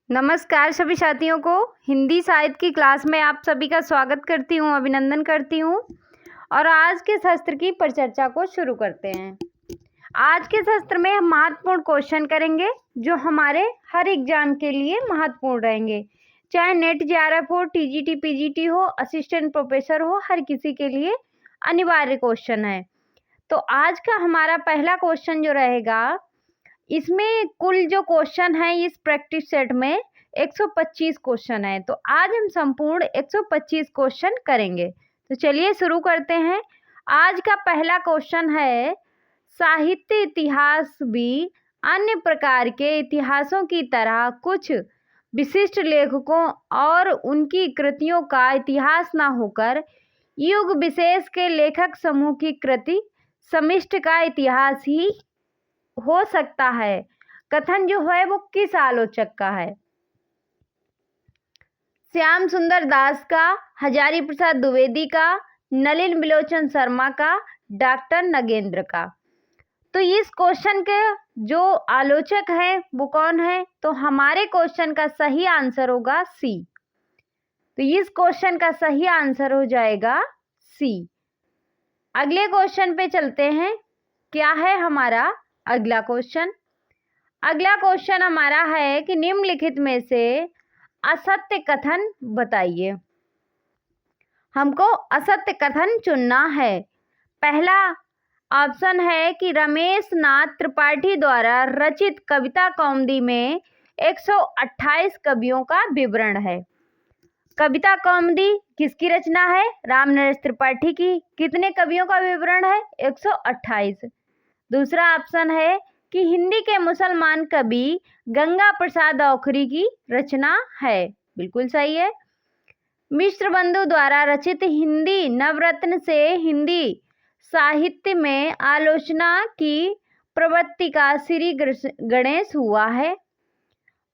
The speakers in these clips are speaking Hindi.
नमस्कार सभी साथियों को। हिंदी साहित्य की क्लास में आप सभी का स्वागत करती हूँ, अभिनंदन करती हूँ। और आज के शस्त्र की परिचर्चा को शुरू करते हैं। आज के शस्त्र में हम महत्वपूर्ण क्वेश्चन करेंगे जो हमारे हर एग्जाम के लिए महत्वपूर्ण रहेंगे, चाहे नेट जेआरएफ हो, टीजीटी पीजीटी हो, असिस्टेंट प्रोफेसर हो, हर किसी के लिए अनिवार्य क्वेश्चन है। तो आज का हमारा पहला क्वेश्चन जो रहेगा, इसमें कुल जो क्वेश्चन है इस प्रैक्टिस सेट में 125 क्वेश्चन है। तो आज हम संपूर्ण 125 क्वेश्चन करेंगे। तो चलिए शुरू करते हैं। आज का पहला क्वेश्चन है, साहित्य इतिहास भी अन्य प्रकार के इतिहासों की तरह कुछ विशिष्ट लेखकों और उनकी कृतियों का इतिहास न होकर युग विशेष के लेखक समूह की कृति समिष्ट का इतिहास ही हो सकता है। कथन जो है वो किस आलोचक का है? श्याम सुंदर दास का, हजारी प्रसाद द्विवेदी का, नलिन बिलोचन शर्मा का, डॉक्टर नगेंद्र का। तो इस क्वेश्चन के जो आलोचक है वो कौन है? तो हमारे क्वेश्चन का सही आंसर होगा सी। तो इस क्वेश्चन का सही आंसर हो जाएगा सी। अगले क्वेश्चन पे चलते हैं। क्या है हमारा अगला क्वेश्चन? अगला क्वेश्चन हमारा है कि निम्नलिखित में से असत्य कथन बताइए। हमको असत्य कथन चुनना है। पहला ऑप्शन है कि रमेश नाथ त्रिपाठी द्वारा रचित कविता कौमुदी में 128 कवियों का विवरण है। कविता कौमुदी किसकी रचना है? रामनरेश त्रिपाठी की। कितने कवियों का विवरण है? 128। दूसरा ऑप्शन है कि हिंदी के मुसलमान कवि गंगा प्रसाद औखरी की रचना है। बिल्कुल सही है। मिश्र बंधु द्वारा रचित हिंदी नवरत्न से हिंदी साहित्य में आलोचना की प्रवृत्ति का श्री गणेश हुआ है।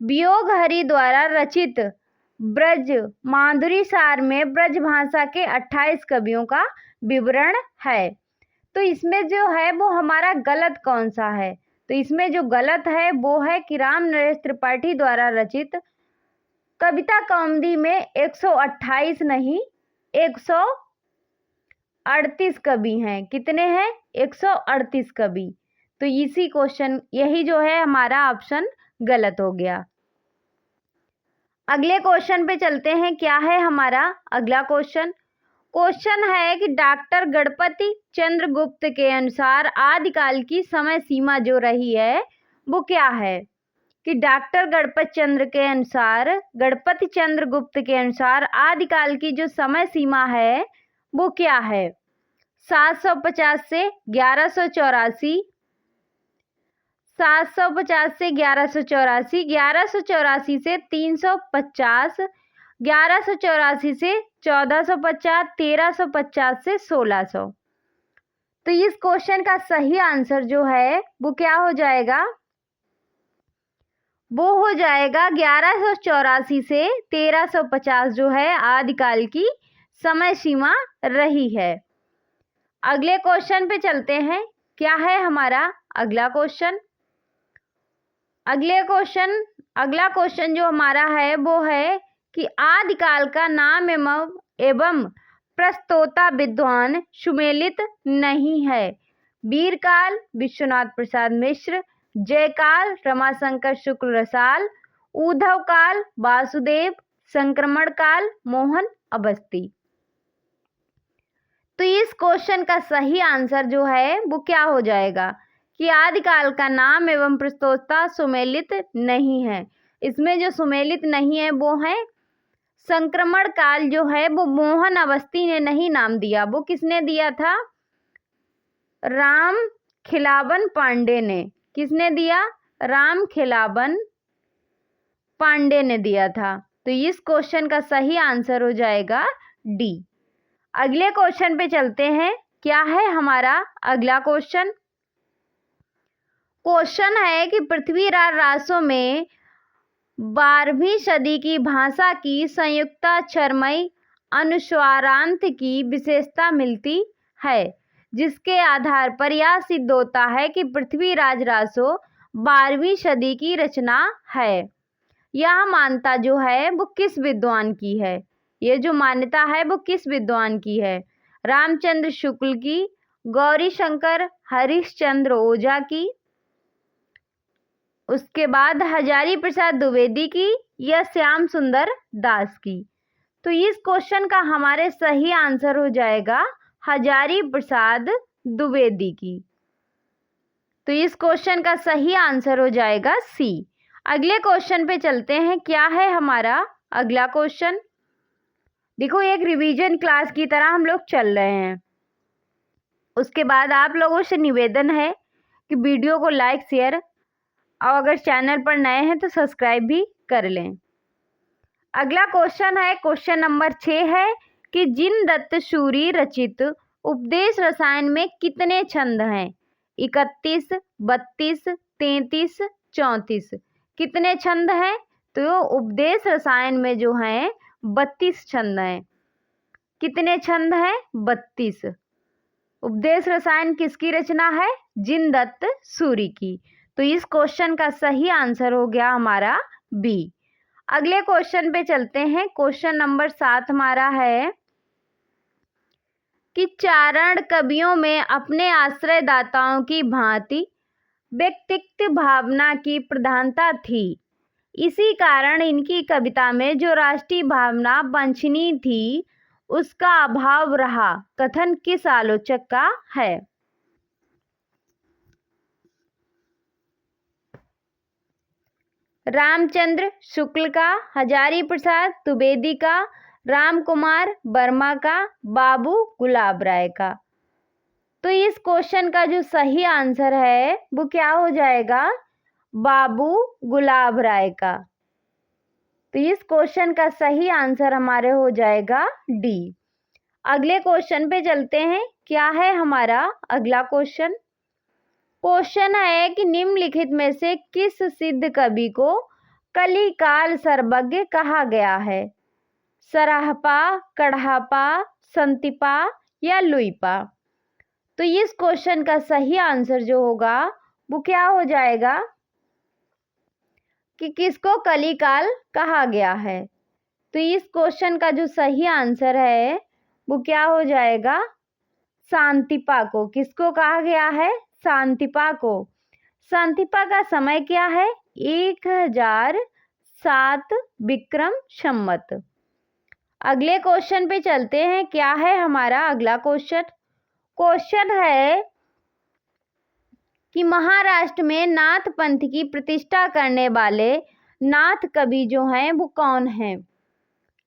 वियोग हरि द्वारा रचित ब्रज माधुरी सार में ब्रज भाषा के 28 कवियों का विवरण है। तो इसमें जो है वो हमारा गलत कौन सा है? तो इसमें जो गलत है वो है कि रामनरेश त्रिपाठी द्वारा रचित कविता कौमुदी में 128 नहीं 138 कवि हैं। कितने हैं? 138 कवि। तो इसी क्वेश्चन यही जो है हमारा ऑप्शन गलत हो गया। अगले क्वेश्चन पे चलते हैं। क्या है हमारा अगला क्वेश्चन? क्वेश्चन है कि डॉक्टर गणपति चंद्र गुप्त के अनुसार आदिकाल की समय सीमा जो रही है वो क्या है? कि डॉक्टर गणपति चंद्र गुप्त के अनुसार आदिकाल की जो समय सीमा है वो क्या है? 750 से 1184, 750 से 1184, 1184 से 350, 1184 से 1450, 1350 से 1600। तो इस क्वेश्चन का सही आंसर जो है वो क्या हो जाएगा? वो हो जाएगा 1184 से 1350 जो है आदिकाल की समय सीमा रही है। अगले क्वेश्चन पे चलते हैं। क्या है हमारा अगला क्वेश्चन? अगला क्वेश्चन जो हमारा है वो है कि आदिकाल का नाम एवं प्रस्तोता विद्वान सुमेलित नहीं है। वीरकाल विश्वनाथ प्रसाद मिश्र, जयकाल रमाशंकर शुक्ल रसाल, उद्धव काल वासुदेव, संक्रमण काल मोहन अवस्थी। तो इस क्वेश्चन का सही आंसर जो है वो क्या हो जाएगा? कि आदिकाल का नाम एवं प्रस्तोता सुमेलित नहीं है। इसमें जो सुमेलित नहीं है वो है संक्रमण काल जो है वो मोहन अवस्थी ने नहीं नाम दिया। वो किसने दिया था? राम खिलावन पांडे ने। किसने दिया? राम खिलावन पांडे ने दिया था। तो इस क्वेश्चन का सही आंसर हो जाएगा डी। अगले क्वेश्चन पे चलते हैं। क्या है हमारा अगला क्वेश्चन? क्वेश्चन है कि पृथ्वीराज रासो में 12वीं सदी की भाषा की संयुक्ताक्षरमयी अनुस्वारांत की विशेषता मिलती है, जिसके आधार पर यह सिद्ध होता है कि पृथ्वीराज रासो 12वीं सदी की रचना है। यह मान्यता जो है वो किस विद्वान की है? ये जो मान्यता है वो किस विद्वान की है? रामचंद्र शुक्ल की, गौरी शंकर हरिश्चंद्र ओझा की, उसके बाद हजारी प्रसाद द्विवेदी की या श्याम सुंदर दास की? तो इस क्वेश्चन का हमारे सही आंसर हो जाएगा हजारी प्रसाद द्विवेदी की। तो इस क्वेश्चन का सही आंसर हो जाएगा सी। अगले क्वेश्चन पे चलते हैं। क्या है हमारा अगला क्वेश्चन? देखो, एक रिवीजन क्लास की तरह हम लोग चल रहे हैं। उसके बाद आप लोगों से निवेदन है कि वीडियो को लाइक शेयर और अगर चैनल पर नए हैं तो सब्सक्राइब भी कर लें। अगला क्वेश्चन है, क्वेश्चन नंबर 6 है कि जिन दत्त सूरी रचित उपदेश रसायन में कितने छंद हैं? 31, 32, 33, 34। कितने छंद हैं? तो उपदेश रसायन में जो हैं 32 छंद हैं। कितने छंद हैं? 32। उपदेश रसायन किसकी रचना है? जिन दत्त सूरी की। तो इस क्वेश्चन का सही आंसर हो गया हमारा बी। अगले क्वेश्चन पे चलते हैं। क्वेश्चन नंबर 7 हमारा है कि चारण कवियों में अपने आश्रयदाताओं की भांति व्यक्तित्व भावना की प्रधानता थी। इसी कारण इनकी कविता में जो राष्ट्रीय भावना वांछनीय थी उसका अभाव रहा। कथन किस आलोचक का है? रामचंद्र शुक्ल का, हजारी प्रसाद द्विवेदी का, राम कुमार वर्मा का, बाबू गुलाब राय का? तो इस क्वेश्चन का जो सही आंसर है वो क्या हो जाएगा? बाबू गुलाब राय का। तो इस क्वेश्चन का सही आंसर हमारे हो जाएगा डी। अगले क्वेश्चन पे चलते हैं। क्या है हमारा अगला क्वेश्चन? क्वेश्चन है कि निम्नलिखित में से किस सिद्ध कवि को कलिकाल सर्वज्ञ कहा गया है? सराहपा, कढ़ापा, संतिपा या लुइपा? तो इस क्वेश्चन का सही आंसर जो होगा वो क्या हो जाएगा कि किसको कलिकाल कहा गया है? तो इस क्वेश्चन का जो सही आंसर है वो क्या हो जाएगा? शांतिपा को। किसको कहा गया है? शांतिपा को। शांतिपा का समय क्या है? 1007 विक्रम संवत। अगले क्वेश्चन पे चलते हैं। क्या है हमारा अगला क्वेश्चन? क्वेश्चन है कि महाराष्ट्र में नाथ पंथ की प्रतिष्ठा करने वाले नाथ कवि जो हैं वो कौन हैं?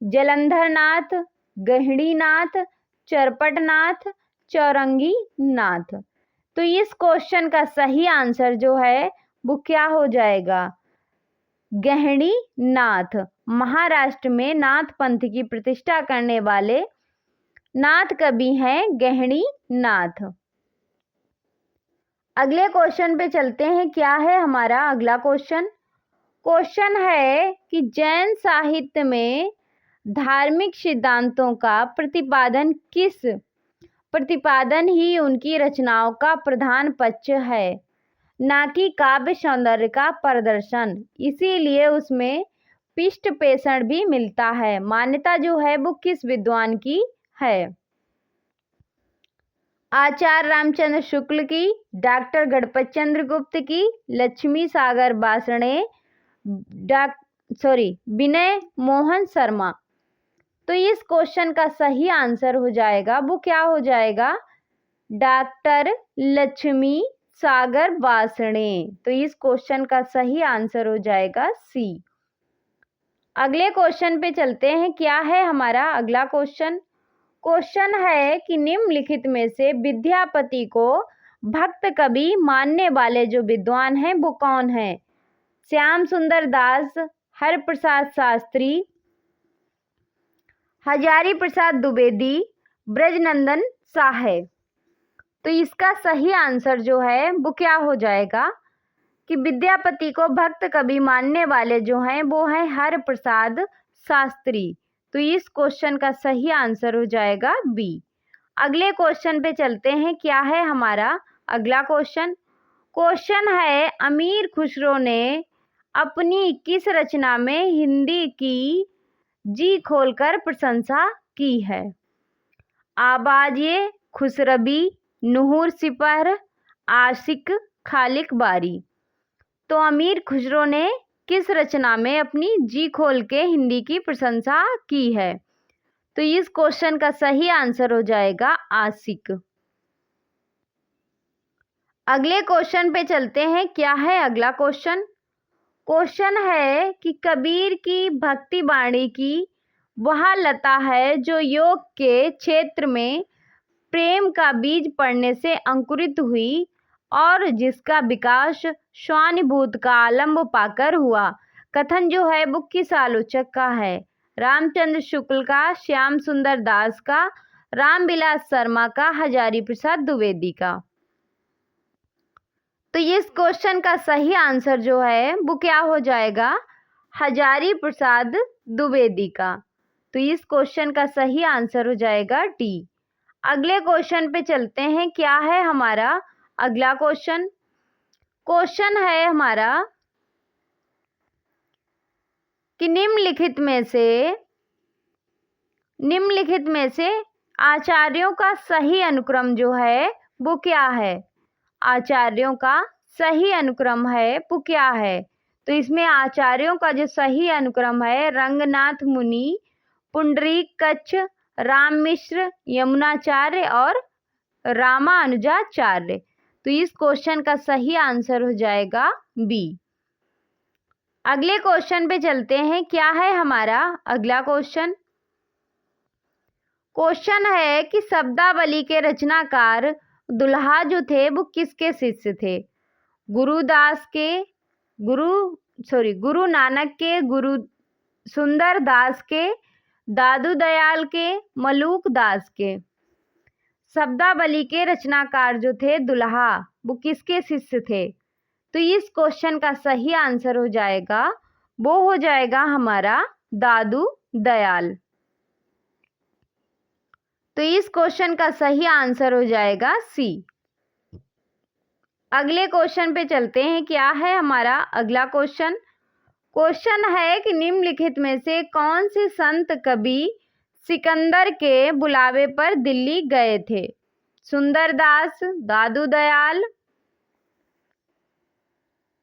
जलंधर नाथ, गहड़ी नाथ, चरपट नाथ, चौरंगी नाथ? तो इस क्वेश्चन का सही आंसर जो है वो क्या हो जाएगा? गहड़ी नाथ। महाराष्ट्र में नाथ पंथ की प्रतिष्ठा करने वाले नाथ कवि हैं गहड़ी नाथ। अगले क्वेश्चन पे चलते हैं। क्या है हमारा अगला क्वेश्चन? क्वेश्चन है कि जैन साहित्य में धार्मिक सिद्धांतों का प्रतिपादन ही उनकी रचनाओं का प्रधान पक्ष है, ना कि काव्य सौंदर्य का प्रदर्शन। इसीलिए उसमें पृष्ठ पेषण भी मिलता है। मान्यता जो है वो किस विद्वान की है? आचार्य रामचंद्र शुक्ल की, डॉक्टर गणपत चंद्र गुप्त की, लक्ष्मी सागर बासणे, विनय मोहन शर्मा? तो इस क्वेश्चन का सही आंसर हो जाएगा वो क्या हो जाएगा? डॉक्टर लक्ष्मी सागर बासणे। तो इस क्वेश्चन का सही आंसर हो जाएगा सी। अगले क्वेश्चन पे चलते हैं। क्या है हमारा अगला क्वेश्चन? क्वेश्चन है कि निम्नलिखित में से विद्यापति को भक्त कवि मानने वाले जो विद्वान हैं वो कौन हैं? श्याम सुंदर दास, हरिप्रसाद शास्त्री, हजारी प्रसाद द्विवेदी, ब्रजनंदन साहे? तो इसका सही आंसर जो है वो क्या हो जाएगा कि विद्यापति को भक्त कवि मानने वाले जो हैं वो हैं हरिप्रसाद शास्त्री। तो इस क्वेश्चन का सही आंसर हो जाएगा बी। अगले क्वेश्चन पे चलते हैं। क्या है हमारा अगला क्वेश्चन? क्वेश्चन है अमीर खुसरो ने अपनी किस रचना में हिंदी की जी खोलकर प्रशंसा की है? आवाज़े खुसरबी, नुहूर सिपहर, आशिक, खालिक बारी। तो अमीर खुसरो ने किस रचना में अपनी जी खोल के हिंदी की प्रशंसा की है? तो इस क्वेश्चन का सही आंसर हो जाएगा आशिक। अगले क्वेश्चन पे चलते हैं। क्या है अगला क्वेश्चन? क्वेश्चन है कि कबीर की भक्ति बाणी की वह लता है जो योग के क्षेत्र में प्रेम का बीज पड़ने से अंकुरित हुई और जिसका विकास स्वानुभूत का आलम्ब पाकर हुआ। कथन जो है वो किस आलोचक का है? रामचंद्र शुक्ल का, श्याम सुंदर दास का, रामविलास शर्मा का, हजारी प्रसाद द्विवेदी का। तो इस क्वेश्चन का सही आंसर जो है वो क्या हो जाएगा? हजारी प्रसाद द्विवेदी का। तो इस क्वेश्चन का सही आंसर हो जाएगा डी। अगले क्वेश्चन पे चलते हैं। क्या है हमारा अगला क्वेश्चन? क्वेश्चन है हमारा कि निम्नलिखित में से आचार्यों का सही अनुक्रम जो है वो क्या है? आचार्यों का सही अनुक्रम है वो क्या है? तो इसमें आचार्यों का जो सही अनुक्रम है रंगनाथ मुनि, पुंडरीक कच्छ, राम मिश्र, यमुनाचार्य और रामानुजाचार्य। तो इस क्वेश्चन का सही आंसर हो जाएगा बी। अगले क्वेश्चन पे चलते हैं। क्या है हमारा अगला क्वेश्चन? क्वेश्चन है कि शब्दावली के रचनाकार दुल्हा जो थे वो किसके शिष्य थे? गुरु नानक के, गुरु सुंदर दास के, दादू दयाल के, मलूक दास के। शब्दावली के रचनाकार जो थे दुल्हा वो किसके शिष्य थे? तो इस क्वेश्चन का सही आंसर हो जाएगा वो हो जाएगा हमारा दादू दयाल। तो इस क्वेश्चन का सही आंसर हो जाएगा सी। अगले क्वेश्चन पे चलते हैं। क्या है हमारा अगला क्वेश्चन? क्वेश्चन है कि निम्नलिखित में से कौन से संत कवि सिकंदर के बुलावे पर दिल्ली गए थे? सुंदरदास, दादू दयाल,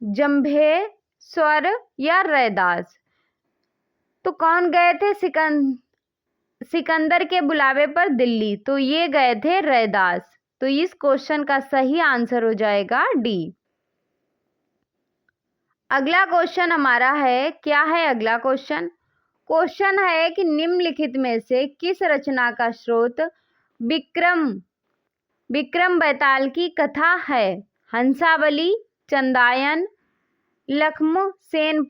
जंभेश्वर या रैदास। तो कौन गए थे सिकंदर के बुलावे पर दिल्ली? तो ये गए थे रैदास। तो इस क्वेश्चन का सही आंसर हो जाएगा डी। अगला क्वेश्चन हमारा है। क्या है अगला क्वेश्चन? क्वेश्चन है कि निम्नलिखित में से किस रचना का स्रोत विक्रम बेताल की कथा है? हंसावली, चंदायन, लक्ष्म सेन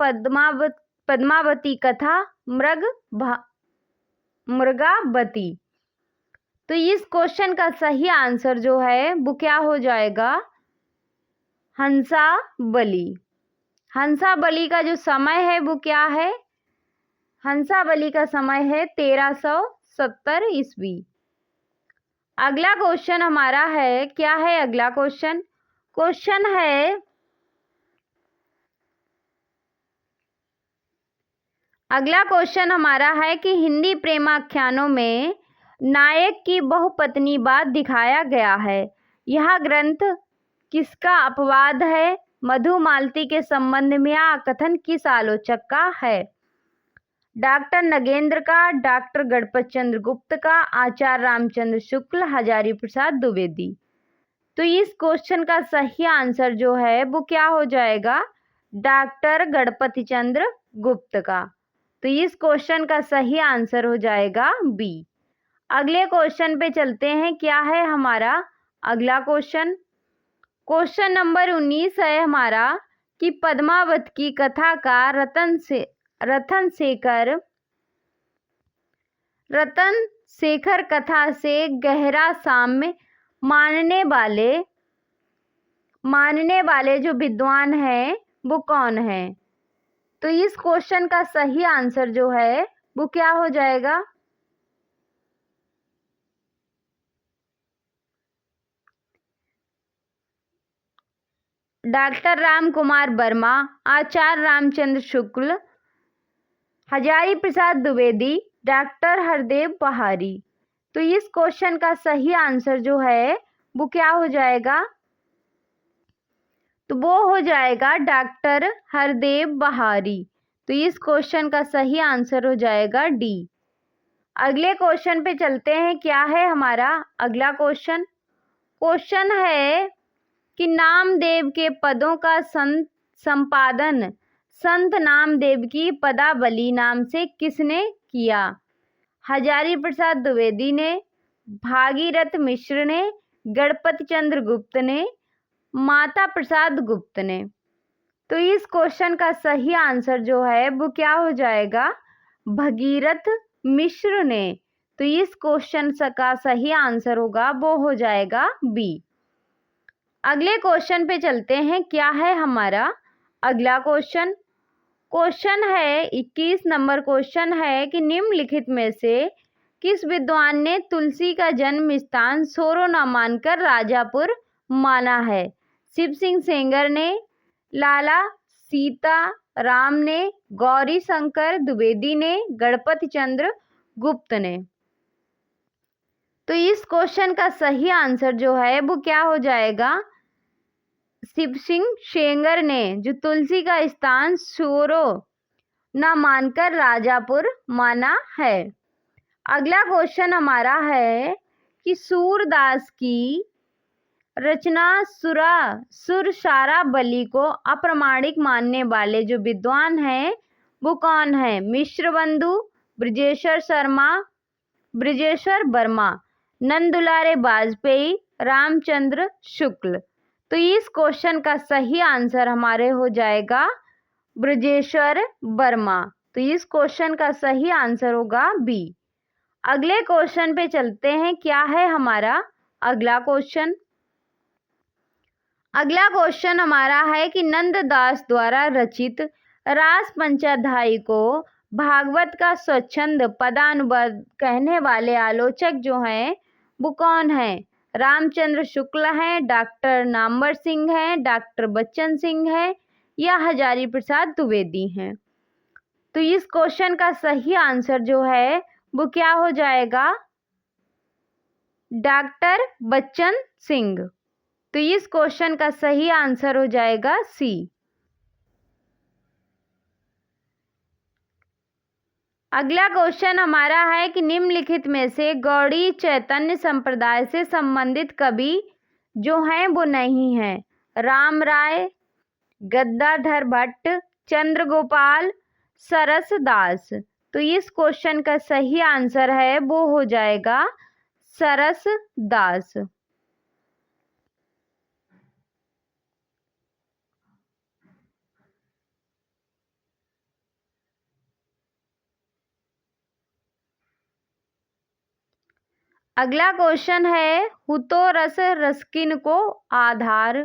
पद्मावती कथा, मृगावती। तो इस क्वेश्चन का सही आंसर जो है वो क्या हो जाएगा? हंसावली। हंसावली का जो समय है वो क्या है? हंसावली का समय है 1370 ईस्वी। अगला क्वेश्चन हमारा है। क्या है अगला क्वेश्चन? क्वेश्चन है अगला क्वेश्चन हमारा है कि हिंदी प्रेमाख्यानों में नायक की बहुपत्नीवाद दिखाया गया है। यह ग्रंथ किसका अपवाद है? मधुमालती के संबंध में यह कथन किस आलोचक का है? डॉक्टर नगेंद्र का, डॉक्टर गणपत चंद्र गुप्त का, आचार्य रामचंद्र शुक्ल, हजारी प्रसाद द्विवेदी। तो इस क्वेश्चन का सही आंसर जो है वो क्या हो जाएगा? डॉक्टर गणपति चंद्र गुप्त का। तो इस क्वेश्चन का सही आंसर हो जाएगा बी। अगले क्वेश्चन पे चलते हैं। क्या है हमारा अगला क्वेश्चन? क्वेश्चन नंबर 19 है हमारा कि पद्मावत की कथा का रतन शेखर कथा से गहरा साम्य मानने वाले जो विद्वान हैं वो कौन है? तो इस क्वेश्चन का सही आंसर जो है वो क्या हो जाएगा? डॉक्टर राम कुमार वर्मा, आचार्य रामचंद्र शुक्ल, हजारी प्रसाद द्विवेदी, डॉक्टर हरदेव बहारी। तो इस क्वेश्चन का सही आंसर जो है वो क्या हो जाएगा? तो वो हो जाएगा डॉक्टर हरदेव बहारी। तो इस क्वेश्चन का सही आंसर हो जाएगा डी। अगले क्वेश्चन पे चलते हैं। क्या है हमारा अगला क्वेश्चन? क्वेश्चन है कि नामदेव के पदों का संपादन संत नामदेव की पदावली नाम से किसने किया? हजारी प्रसाद द्विवेदी ने, भागीरथ मिश्र ने, गणपति चंद्र गुप्त ने, माता प्रसाद गुप्त ने। तो इस क्वेश्चन का सही आंसर जो है वो क्या हो जाएगा? भगीरथ मिश्र ने। तो इस क्वेश्चन का सही आंसर होगा वो हो जाएगा बी। अगले क्वेश्चन पे चलते हैं। क्या है हमारा अगला क्वेश्चन? क्वेश्चन है 21 नंबर क्वेश्चन है कि निम्नलिखित में से किस विद्वान ने तुलसी का जन्म स्थान सोरो न मानकर राजापुर माना है? शिव सिंह सेंगर ने, लाला सीता राम ने, गौरी शंकर द्विवेदी ने, गणपति चंद्र गुप्त ने। तो इस क्वेश्चन का सही आंसर जो है वो क्या हो जाएगा? शिव सिंह सेंगर ने, जो तुलसी का स्थान सोरो न मानकर राजापुर माना है। अगला क्वेश्चन हमारा है कि सूरदास की रचना सुरसारा बली को अप्रामाणिक मानने वाले जो विद्वान हैं वो कौन है? मिश्र बंधु, ब्रजेश्वर वर्मा, नंदुलारे वाजपेयी, रामचंद्र शुक्ल। तो इस क्वेश्चन का सही आंसर हमारे हो जाएगा ब्रजेश्वर वर्मा। तो इस क्वेश्चन का सही आंसर होगा बी। अगले क्वेश्चन पे चलते हैं। क्या है हमारा अगला क्वेश्चन? अगला क्वेश्चन हमारा है कि नंददास द्वारा रचित रास पंचाध्यायी को भागवत का स्वच्छंद पदानुवाद कहने वाले आलोचक जो हैं वो कौन है? रामचंद्र शुक्ल हैं, डॉक्टर नामवर सिंह हैं, डॉक्टर बच्चन सिंह है या हजारी प्रसाद द्विवेदी हैं। तो इस क्वेश्चन का सही आंसर जो है वो क्या हो जाएगा? डॉक्टर बच्चन सिंह। तो इस क्वेश्चन का सही आंसर हो जाएगा सी। अगला क्वेश्चन हमारा है कि निम्नलिखित में से गौड़ी चैतन्य संप्रदाय से संबंधित कवि जो हैं वो नहीं हैं? राम राय, गद्दाधर भट्ट, चंद्रगोपाल, सरस दास। तो इस क्वेश्चन का सही आंसर है वो हो जाएगा सरस दास। अगला क्वेश्चन है हुतो रस रसकिन को आधार,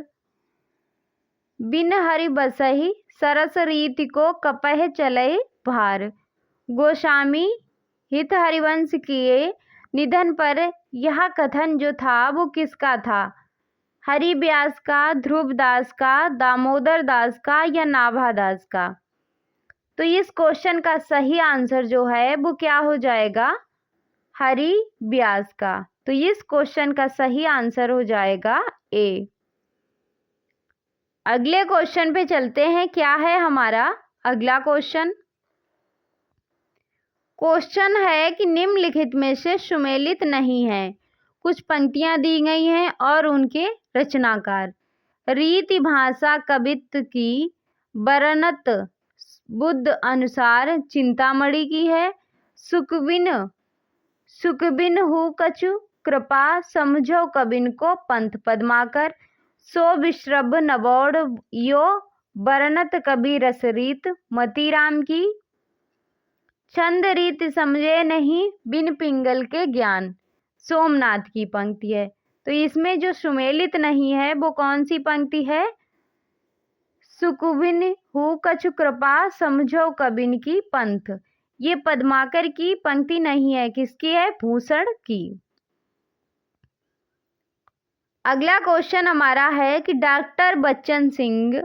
बिन हरि बसहि सरस रीति को कपह चलहि भार। गोस्वामी हित हरिवंश के निधन पर यह कथन जो था वो किसका था? हरि व्यास का, ध्रुव दास का, दामोदर दास का या नाभा दास का? तो इस क्वेश्चन का सही आंसर जो है वो क्या हो जाएगा? हरि व्यास का। तो इस क्वेश्चन का सही आंसर हो जाएगा ए। अगले क्वेश्चन पे चलते हैं। क्या है हमारा अगला क्वेश्चन? क्वेश्चन है कि निम्नलिखित में से सुमेलित नहीं है। कुछ पंक्तियां दी गई हैं और उनके रचनाकार। रीति भाषा कवित्व की बरनत बुद्ध अनुसार चिंतामणि की है। सुकबिन हु कछु कृपा समझो कबिन को पंथ पद्माकर। सो विश्रभ नवोड़ यो बरनत कबि रसरीत मतीराम की। छंद रीत समझे नहीं बिन पिंगल के ज्ञान, सोमनाथ की पंक्ति है। तो इसमें जो सुमेलित नहीं है वो कौन सी पंक्ति है? सुकुबिन हु कछु कृपा समझो कबिन की पंथ। ये पद्माकर की पंक्ति नहीं है, किसकी है? भूषण की। अगला क्वेश्चन हमारा है कि डॉक्टर बच्चन सिंह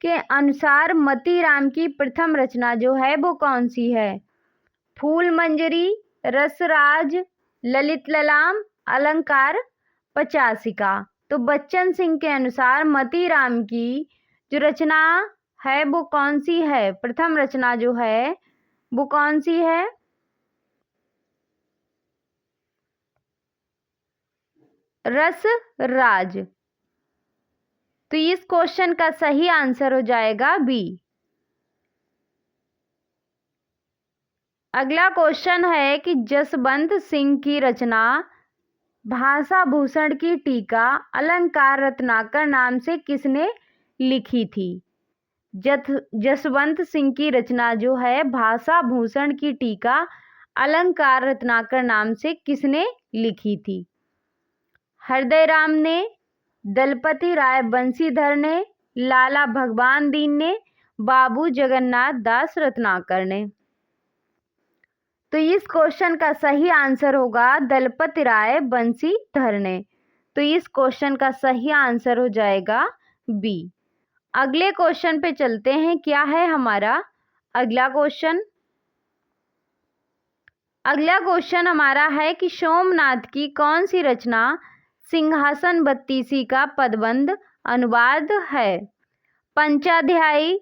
के अनुसार मतीराम की प्रथम रचना जो है वो कौन सी है? फूल मंजरी, रसराज, ललित ललाम, अलंकार, पचासिका। तो बच्चन सिंह के अनुसार मतीराम की जो रचना है वो कौन सी है? प्रथम रचना जो है वो कौन सी है? रसराज। तो इस क्वेश्चन का सही आंसर हो जाएगा बी। अगला क्वेश्चन है कि जसवंत सिंह की रचना भाषा भूषण की टीका अलंकार रत्नाकर नाम से किसने लिखी थी? जसवंत सिंह की रचना जो है भाषा भूषण की टीका अलंकार रत्नाकर नाम से किसने लिखी थी? हृदय राम ने, दलपति राय बंसीधर ने, लाला भगवान दीन ने, बाबू जगन्नाथ दास रत्नाकर ने। तो इस क्वेश्चन का सही आंसर होगा दलपति राय बंसीधर ने। तो इस क्वेश्चन का सही आंसर हो जाएगा बी। अगले क्वेश्चन पे चलते हैं। क्या है हमारा अगला क्वेश्चन? अगला क्वेश्चन हमारा है कि सोमनाथ की कौन सी रचना सिंहासन बत्तीसी का पदबंध अनुवाद है? पंचाध्यायी,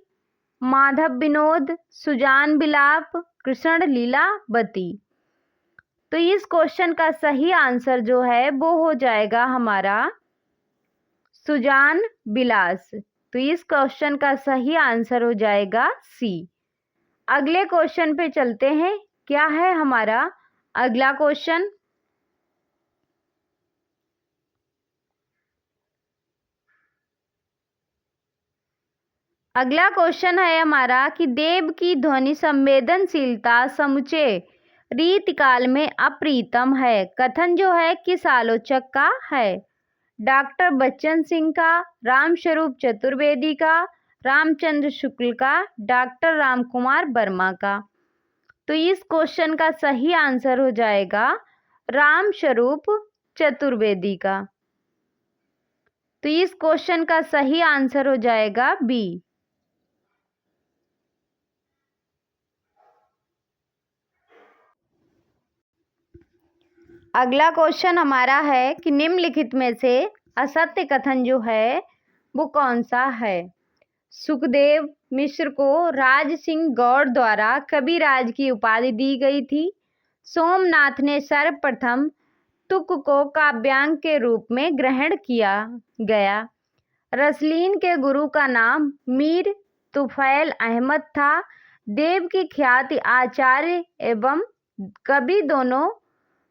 माधव विनोद, सुजान विलाप, कृष्ण लीलावती। तो इस क्वेश्चन का सही आंसर जो है वो हो जाएगा हमारा सुजान विलास। तो इस क्वेश्चन का सही आंसर हो जाएगा सी। अगले क्वेश्चन पे चलते हैं। क्या है हमारा अगला क्वेश्चन? अगला क्वेश्चन है हमारा कि देव की ध्वनि संवेदनशीलता समुचे रीतिकाल में अप्रीतम है। कथन जो है किस आलोचक का है? डॉक्टर बच्चन सिंह का, रामस्वरूप चतुर्वेदी का, रामचंद्र शुक्ल का, डॉक्टर रामकुमार वर्मा का। तो इस क्वेश्चन का सही आंसर हो जाएगा रामस्वरूप चतुर्वेदी का। तो इस क्वेश्चन का सही आंसर हो जाएगा बी। अगला क्वेश्चन हमारा है कि निम्नलिखित में से असत्य कथन जो है वो कौन सा है? सुखदेव मिश्र को राज सिंह गौड़ द्वारा कविराज की उपाधि दी गई थी। सोमनाथ ने सर्वप्रथम तुक को काव्यांग के रूप में ग्रहण किया गया। रसलीन के गुरु का नाम मीर तुफैल अहमद था। देव की ख्याति आचार्य एवं कवि दोनों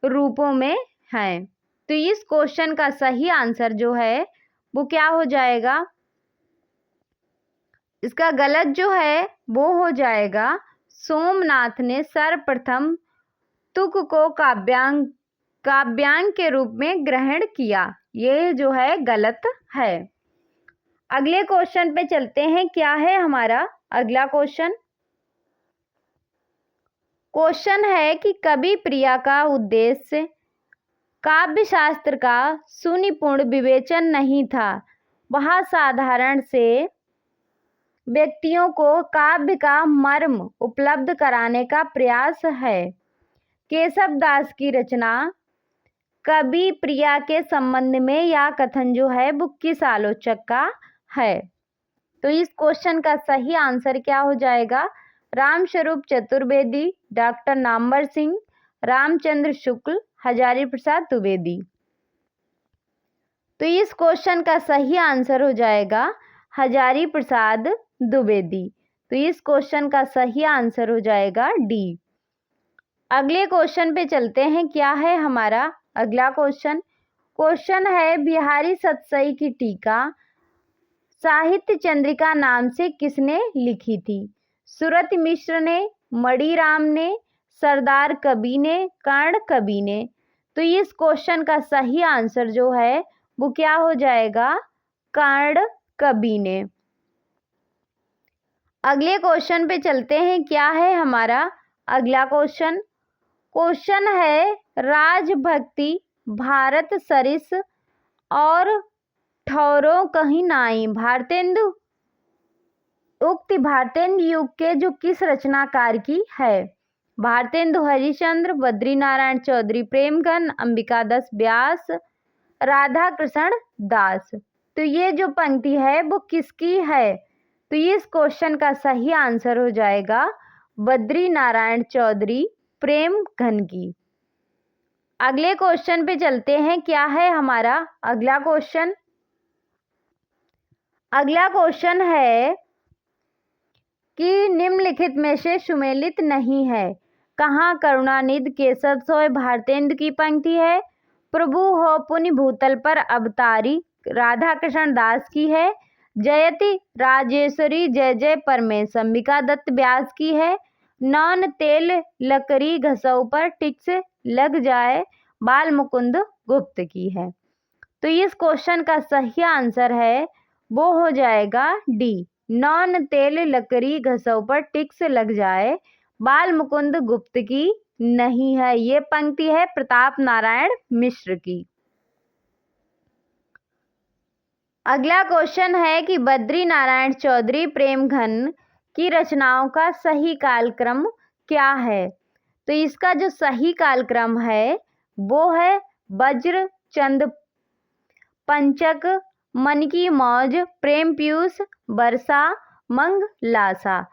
रूपों में है। तो इस क्वेश्चन का सही आंसर जो है वो क्या हो जाएगा? इसका गलत जो है वो हो जाएगा सोमनाथ ने सर्वप्रथम तुक को काव्यांग के रूप में ग्रहण किया। ये जो है गलत है। अगले क्वेश्चन पे चलते हैं। क्या है हमारा अगला क्वेश्चन? क्वेश्चन है कि कवि प्रिया का उद्देश्य काव्य शास्त्र का सुनिपुण विवेचन नहीं था। वह साधारण से व्यक्तियों को काव्य का मर्म उपलब्ध कराने का प्रयास है। केशव दास की रचना कवि प्रिया के संबंध में यह कथन जो है वो किस आलोचक का है? तो इस क्वेश्चन का सही आंसर क्या हो जाएगा? रामस्वरूप चतुर्वेदी, डॉक्टर नामवर सिंह, रामचंद्र शुक्ल, हजारी प्रसाद द्विवेदी। तो इस क्वेश्चन का सही आंसर हो जाएगा हजारी प्रसाद द्विवेदी। तो इस क्वेश्चन का सही आंसर हो जाएगा डी। अगले क्वेश्चन पे चलते हैं। क्या है हमारा अगला क्वेश्चन? क्वेश्चन है बिहारी सतसई की टीका साहित्य चंद्रिका नाम से किसने लिखी थी? सुरत मिश्र ने, मणिराम ने, सरदार कवि ने, कर्ण कवि ने। तो इस क्वेश्चन का सही आंसर जो है वो क्या हो जाएगा? कर्ण कवि ने। अगले क्वेश्चन पे चलते हैं। क्या है हमारा अगला क्वेश्चन? क्वेश्चन है राजभक्ति भारत सरिस और ठौरों कहीं नाई। भारतेंदु उक्ति भारतेंदु युग के जो किस रचनाकार की है? भारतेंदु हरिश्चंद्र, बद्रीनारायण चौधरी प्रेमगन, अंबिकादास व्यास, राधा कृष्ण दास। तो ये जो पंक्ति है वो किसकी है? तो इस क्वेश्चन का सही आंसर हो जाएगा बद्रीनारायण चौधरी प्रेमगन की। अगले क्वेश्चन पे चलते हैं। क्या है हमारा अगला क्वेश्चन? अगला क्वेश्चन है कि निम्नलिखित में से सुमेलित नहीं है। कहाँ करुणानिधि केशव सोय भारतेंदु की पंक्ति है? प्रभु हो पुण्य भूतल पर अवतारी राधा कृष्ण दास की है। जयति राजेश्वरी जय जय परमेश अंबिका दत्त व्यास की है। नौन तेल लकड़ी घसऊ पर टिक्स लग जाए बाल मुकुंद गुप्त की है। तो इस क्वेश्चन का सही आंसर है वो हो जाएगा डी, नौन तेल लकड़ी घसऊ पर टिक्स लग जाए बाल मुकुंद गुप्त की नहीं है। ये पंक्ति है प्रताप नारायण मिश्र की। अगला क्वेश्चन है कि बद्रीनारायण चौधरी प्रेमघन की रचनाओं का सही कालक्रम क्या है? तो इसका जो सही कालक्रम है वो है वज्र चंद पंचक, मन की मौज, प्रेम पीयूष, वर्षा, मंगलासा।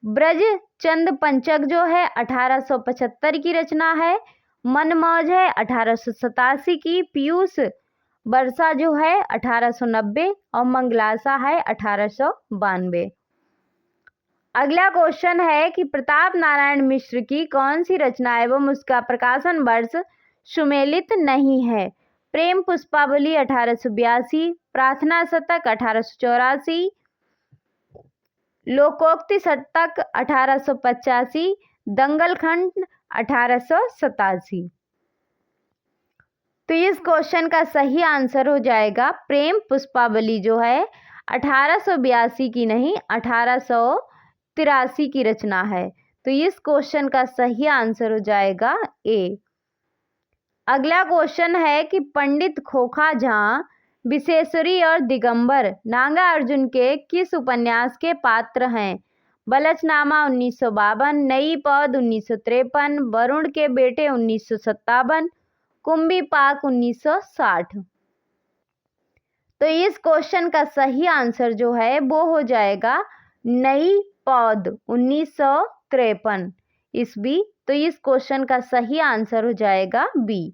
ब्रज चंद पंचक जो है 1875 की रचना है, मन मौज है 1887 की, पीयूष वर्षा जो है 1890 और मंगलासा है 1892। अगला क्वेश्चन है कि प्रताप नारायण मिश्र की कौन सी रचना एवं उसका प्रकाशन वर्ष सुमेलित नहीं है? प्रेम पुष्पावली 1882, प्रार्थना शतक 1884, लोकोक्ति शतक 1885, दंगल खंड 1887। तो इस क्वेश्चन का सही आंसर हो जाएगा प्रेम पुष्पावली जो है 1882 की नहीं 1883 की रचना है। तो इस क्वेश्चन का सही आंसर हो जाएगा ए। अगला क्वेश्चन है कि पंडित खोखा झां विशेश्वरी और दिगंबर नागार्जुन के किस उपन्यास के पात्र हैं? बलचनामा 1952, नई पौध 1953, वरुण के बेटे 1957, कुंभी पाक 1960। तो इस क्वेश्चन का सही आंसर जो है वो हो जाएगा नई पौध 1953 ईस्वी। तो इस क्वेश्चन का सही आंसर हो जाएगा बी।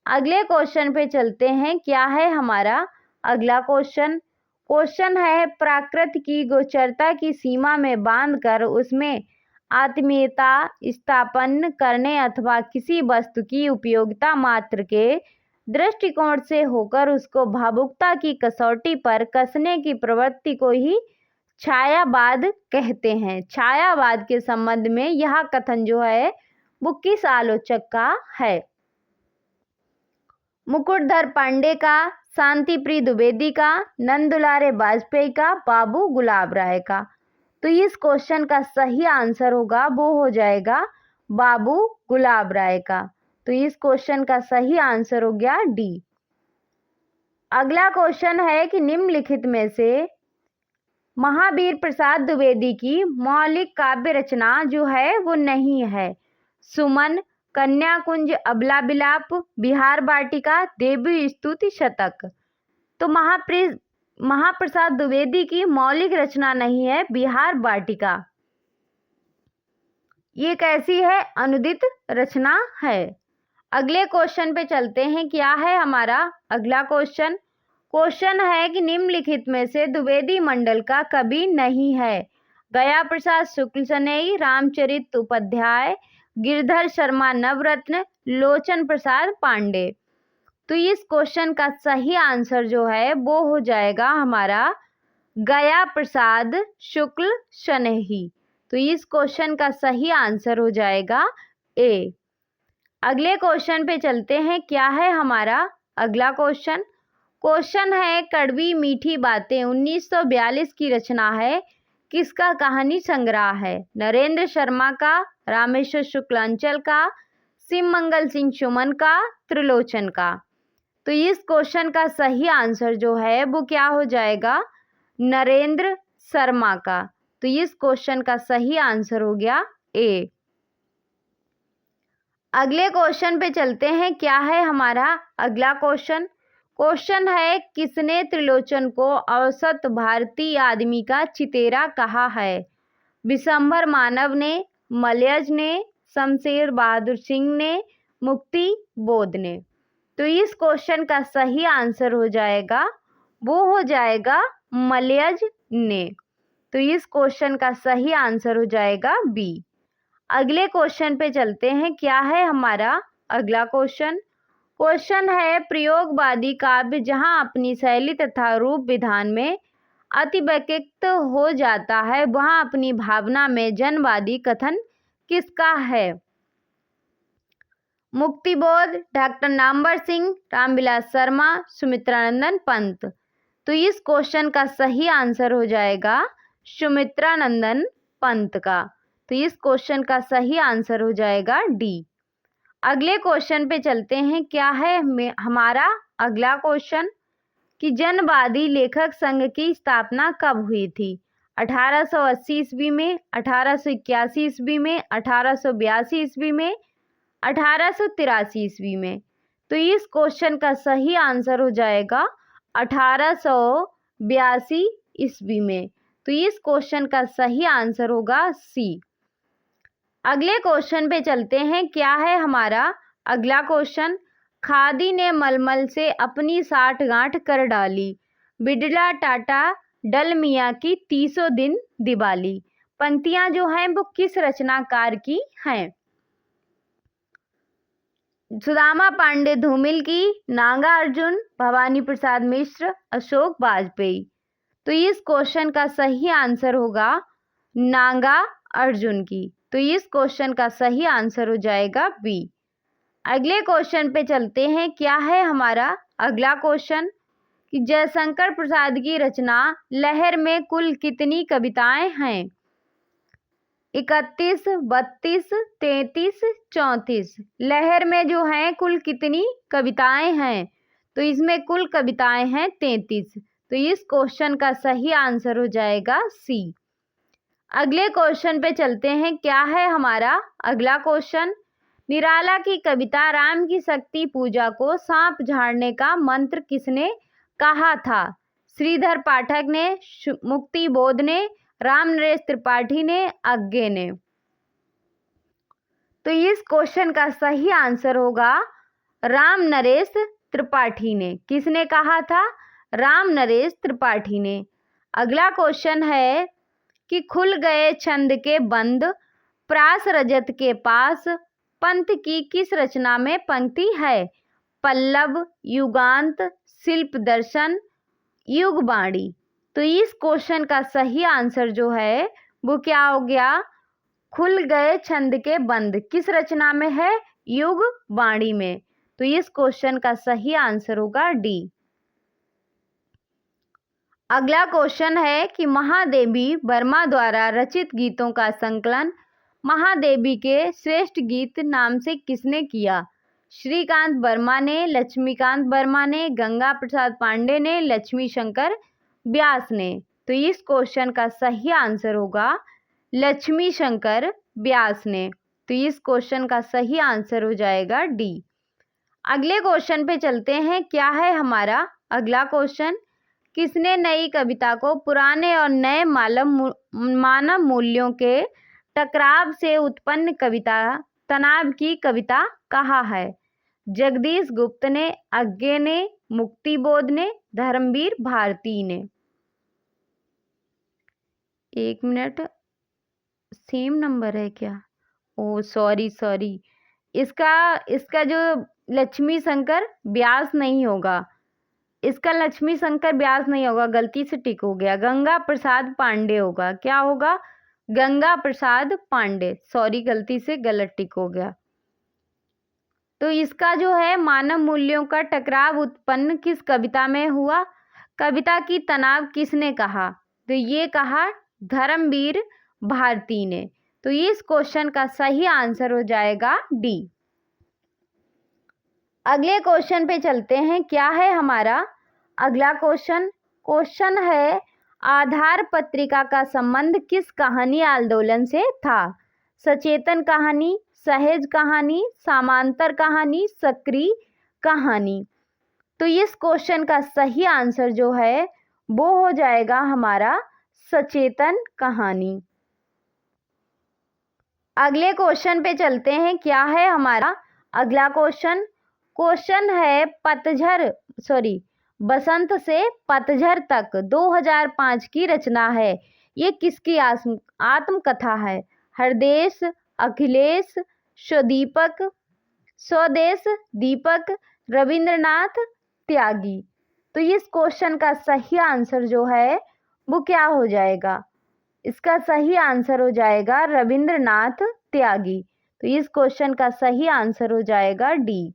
अगले क्वेश्चन पे चलते हैं। क्या है हमारा अगला क्वेश्चन? क्वेश्चन है प्राकृत की गोचरता की सीमा में बांधकर उसमें आत्मीयता स्थापन करने अथवा किसी वस्तु की उपयोगिता मात्र के दृष्टिकोण से होकर उसको भावुकता की कसौटी पर कसने की प्रवृत्ति को ही छायावाद कहते हैं। छायावाद के संबंध में यह कथन जो है वो किस आलोचक का है? मुकुटधर पांडे का, शांतिप्रिय द्विवेदी का, नंदुलारे वाजपेयी का, बाबू गुलाब राय का। तो इस क्वेश्चन का सही आंसर होगा वो हो जाएगा बाबू गुलाब राय का। तो इस क्वेश्चन का सही आंसर हो गया डी। अगला क्वेश्चन है कि निम्नलिखित में से महावीर प्रसाद द्विवेदी की मौलिक काव्य रचना जो है वो नहीं है। सुमन, कन्या कुंज, अबला विलाप, बिहार वाटिका, देवी स्तुति शतक। तो महाप्रसाद द्विवेदी की मौलिक रचना नहीं है बिहार वाटिका। ये कैसी है? अनुदित रचना है। अगले क्वेश्चन पे चलते हैं। क्या है हमारा अगला क्वेश्चन? क्वेश्चन है कि निम्नलिखित में से द्विवेदी मंडल का कवि नहीं है। गया प्रसाद शुक्ल सनेई, रामचरित उपाध्याय, गिरधर शर्मा नवरत्न, लोचन प्रसाद पांडे। तो इस क्वेश्चन का सही आंसर जो है वो हो जाएगा हमारा गया प्रसाद शुक्ल शनेही। तो इस क्वेश्चन का सही आंसर हो जाएगा ए। अगले क्वेश्चन पे चलते हैं। क्या है हमारा अगला क्वेश्चन? क्वेश्चन है कड़वी मीठी बातें 1942 की रचना है, किसका कहानी संग्रह है? नरेंद्र शर्मा का, रामेश्वर शुक्लांचल का, शिव मंगल सिंह सुमन का, त्रिलोचन का। तो इस क्वेश्चन का सही आंसर जो है वो क्या हो जाएगा, नरेंद्र शर्मा का। तो इस क्वेश्चन का सही आंसर हो गया ए। अगले क्वेश्चन पे चलते हैं। क्या है हमारा अगला क्वेश्चन? क्वेश्चन है, किसने त्रिलोचन को औसत भारतीय आदमी का चितेरा कहा है? विशंभर मानव ने, मलयज ने, शमशेर बहादुर सिंह ने, मुक्ति बोध ने। तो इस क्वेश्चन का सही आंसर हो जाएगा, वो हो जाएगा मलयज ने। तो इस क्वेश्चन का सही आंसर हो जाएगा बी। अगले क्वेश्चन पे चलते हैं। क्या है हमारा अगला क्वेश्चन? क्वेश्चन है, प्रयोगवादी काव्य जहां अपनी शैली तथा रूप विधान में अति व्यक्त हो जाता है, वहां अपनी भावना में जनवादी कथन किसका है? मुक्तिबोध, डॉक्टर नामवर सिंह, रामविलास शर्मा, सुमित्रानंदन पंत। तो इस क्वेश्चन का सही आंसर हो जाएगा सुमित्रानंदन पंत का। तो इस क्वेश्चन का सही आंसर हो जाएगा डी। अगले क्वेश्चन पे चलते हैं। क्या है हमारा अगला क्वेश्चन कि जनवादी लेखक संघ की स्थापना कब हुई थी? 1880 ईस्वी में, 1881 ईस्वी में, 1882 ईस्वी में, 1883 ईस्वी में। तो इस क्वेश्चन का सही आंसर हो जाएगा 1882 ईस्वी में। तो इस क्वेश्चन का सही आंसर होगा सी। अगले क्वेश्चन पे चलते हैं। क्या है हमारा अगला क्वेश्चन? खादी ने मलमल से अपनी 60 गांठ कर डाली, बिड़ला टाटा डलमिया की 30 दिन दिवाली। पंक्तियां जो हैं वो किस रचनाकार की हैं? सुदामा पांडे धूमिल की, नागा अर्जुन, भवानी प्रसाद मिश्र, अशोक वाजपेयी। तो इस क्वेश्चन का सही आंसर होगा नागा अर्जुन की। तो इस क्वेश्चन का सही आंसर हो जाएगा बी। अगले क्वेश्चन पे चलते हैं। क्या है हमारा अगला क्वेश्चन कि जयशंकर प्रसाद की रचना लहर में कुल कितनी कविताएं हैं? 31, 32, 33, 34। लहर में जो है कुल कितनी कविताएं हैं? तो इसमें कुल कविताएं हैं 33। तो इस क्वेश्चन का सही आंसर हो जाएगा सी। अगले क्वेश्चन पे चलते हैं। क्या है हमारा अगला क्वेश्चन? निराला की कविता राम की शक्ति पूजा को सांप झाड़ने का मंत्र किसने कहा था? श्रीधर पाठक ने, मुक्ति बोध ने, राम नरेश त्रिपाठी ने, अज्ञे ने। तो इस क्वेश्चन का सही आंसर होगा राम नरेश त्रिपाठी ने। किसने कहा था? राम नरेश त्रिपाठी ने। अगला क्वेश्चन है कि खुल गए छंद के बंद, प्रास रजत के पास, पंत की किस रचना में पंक्ति है? पल्लव, युगांत, शिल्प दर्शन, युगवाणी। तो इस क्वेश्चन का सही आंसर जो है वो क्या हो गया? खुल गए छंद के बंद किस रचना में है? युगवाणी में। तो इस क्वेश्चन का सही आंसर होगा डी। अगला क्वेश्चन है कि महादेवी वर्मा द्वारा रचित गीतों का संकलन महादेवी के श्रेष्ठ गीत नाम से किसने किया? श्रीकांत वर्मा ने, लक्ष्मीकांत वर्मा ने, गंगा प्रसाद पांडे ने, लक्ष्मी शंकर व्यास ने। तो इस क्वेश्चन का सही आंसर होगा लक्ष्मी शंकर व्यास ने। तो इस क्वेश्चन का सही आंसर हो जाएगा डी। अगले क्वेश्चन पे चलते हैं। क्या है हमारा अगला क्वेश्चन? किसने नई कविता को पुराने और नए मानव मूल्यों के टकराव से उत्पन्न कविता तनाव की कविता कहा है? जगदीश गुप्त ने, अज्ञे ने, मुक्तिबोध ने, धर्मवीर भारती ने। एक मिनट, सेम नंबर है क्या? ओ सॉरी, इसका जो लक्ष्मी शंकर व्यास नहीं होगा, इसका लक्ष्मी शंकर व्यास नहीं होगा, गलती से टिक हो गया। गंगा प्रसाद पांडे होगा। क्या होगा? गंगा प्रसाद पांडे। सॉरी, गलती से गलत टिक हो गया। तो इसका जो है मानव मूल्यों का टकराव उत्पन्न किस कविता में हुआ? कविता की तनाव किसने कहा? तो ये कहा धर्मवीर भारती ने। तो इस क्वेश्चन का सही आंसर हो जाएगा डी। अगले क्वेश्चन पे चलते हैं। क्या है हमारा अगला क्वेश्चन? क्वेश्चन है, आधार पत्रिका का संबंध किस कहानी आंदोलन से था? सचेतन कहानी, सहेज कहानी, समांतर कहानी, सक्रिय कहानी। तो इस क्वेश्चन का सही आंसर जो है वो हो जाएगा हमारा सचेतन कहानी। अगले क्वेश्चन पे चलते हैं। क्या है हमारा अगला क्वेश्चन? क्वेश्चन है, बसंत से पतझड़ तक 2005 की रचना है। ये किसकी आत्मकथा है? हरदेश, अखिलेश, स्वदेश दीपक, रविंद्रनाथ त्यागी। तो इस क्वेश्चन का सही आंसर जो है वो क्या हो जाएगा? इसका सही आंसर हो जाएगा रविंद्रनाथ त्यागी। तो इस क्वेश्चन का सही आंसर हो जाएगा डी।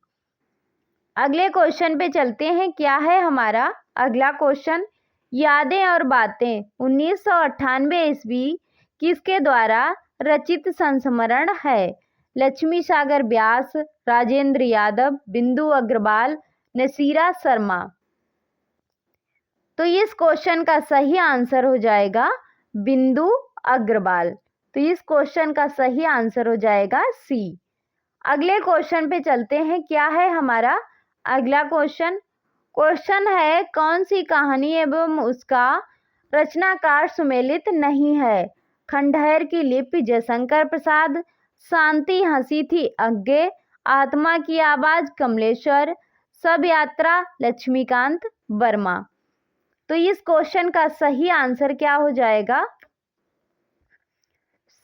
अगले क्वेश्चन पे चलते हैं। क्या है हमारा अगला क्वेश्चन? यादें और बातें 1998 ईस्वी किसके द्वारा रचित संस्मरण है? लक्ष्मी सागर व्यास, राजेंद्र यादव, बिंदु अग्रवाल, नसीरा शर्मा। तो इस क्वेश्चन का सही आंसर हो जाएगा बिंदु अग्रवाल। तो इस क्वेश्चन का सही आंसर हो जाएगा सी। अगले क्वेश्चन पे चलते हैं। क्या है हमारा अगला क्वेश्चन? क्वेश्चन है, कौन सी कहानी एवं उसका रचनाकार सुमेलित नहीं है? खंडहर की लिपि जयशंकर प्रसाद, शांति हंसी थी अज्ञे, आत्मा की आवाज कमलेश्वर, सब यात्रा लक्ष्मीकांत वर्मा। तो इस क्वेश्चन का सही आंसर क्या हो जाएगा?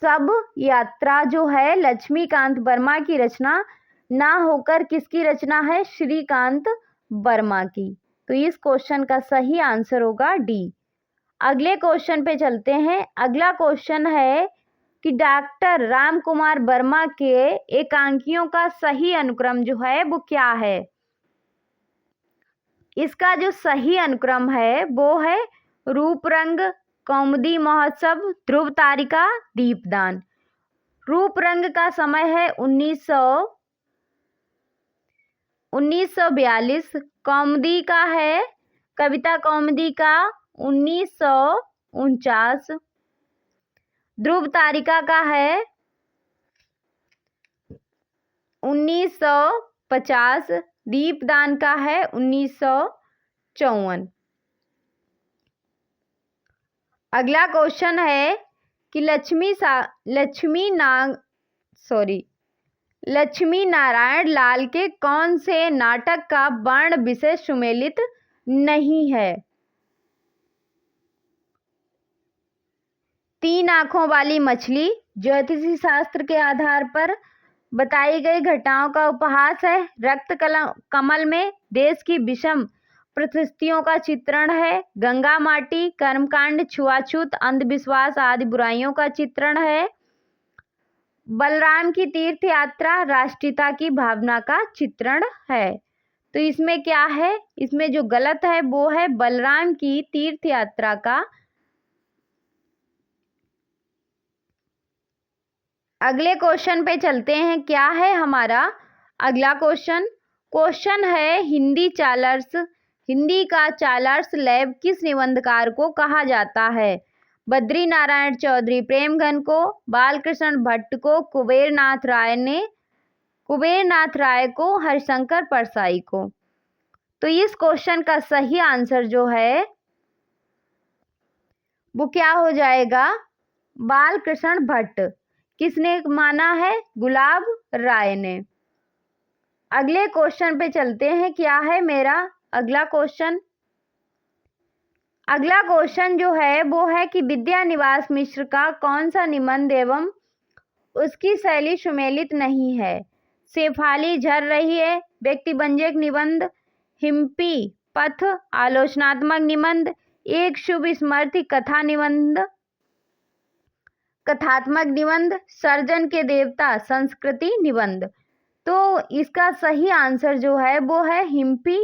सब यात्रा जो है लक्ष्मीकांत वर्मा की रचना ना होकर किसकी रचना है? श्रीकांत वर्मा की। तो इस क्वेश्चन का सही आंसर होगा डी। अगले क्वेश्चन पे चलते हैं। अगला क्वेश्चन है कि डॉक्टर राम कुमार वर्मा के एकांकियों का सही अनुक्रम जो है वो क्या है? इसका जो सही अनुक्रम है वो है रूप रंग, कौमुदी महोत्सव, ध्रुव तारिका, दीपदान। रूप रंग का समय है 1942, कौमुदी का है कविता कौमुदी का 1949, ध्रुव तारिका का है 1950, दीपदान का है 1954। अगला क्वेश्चन है कि लक्ष्मी नारायण लाल के कौन से नाटक का वर्ण विशेष सुमेलित नहीं है? तीन आंखों वाली मछली ज्योतिषी शास्त्र के आधार पर बताई गई घटनाओं का उपहास है। रक्त कमल में देश की विषम परिस्थितियों का चित्रण है। गंगा माटी कर्मकांड, छुआछूत, अंधविश्वास आदि बुराइयों का चित्रण है। बलराम की तीर्थ यात्रा राष्ट्रीयता की भावना का चित्रण है। तो इसमें क्या है? इसमें जो गलत है वो है बलराम की तीर्थ यात्रा का। अगले क्वेश्चन पे चलते हैं। क्या है हमारा अगला क्वेश्चन? क्वेश्चन है, हिंदी का चार्ल्स लैब किस निबंधकार को कहा जाता है? बद्री नारायण चौधरी प्रेमघन को, बालकृष्ण भट्ट को, कुबेरनाथ राय को, हरिशंकर परसाई को। तो इस क्वेश्चन का सही आंसर जो है वो क्या हो जाएगा? बालकृष्ण भट्ट। किसने माना है? गुलाब राय ने। अगले क्वेश्चन पे चलते हैं। क्या है मेरा अगला क्वेश्चन? अगला क्वेश्चन जो है वो है कि विद्यानिवास मिश्र का कौन सा निबंध एवं उसकी शैली सुमेलित नहीं है? शेफाली झर रही है, व्यक्तिव्यंजक निबंध, हिम्पी पथ आलोचनात्मक निबंध, एक शुभ स्मृति कथात्मक निबंध, सर्जन के देवता संस्कृति निबंध। तो इसका सही आंसर जो है वो है हिम्पी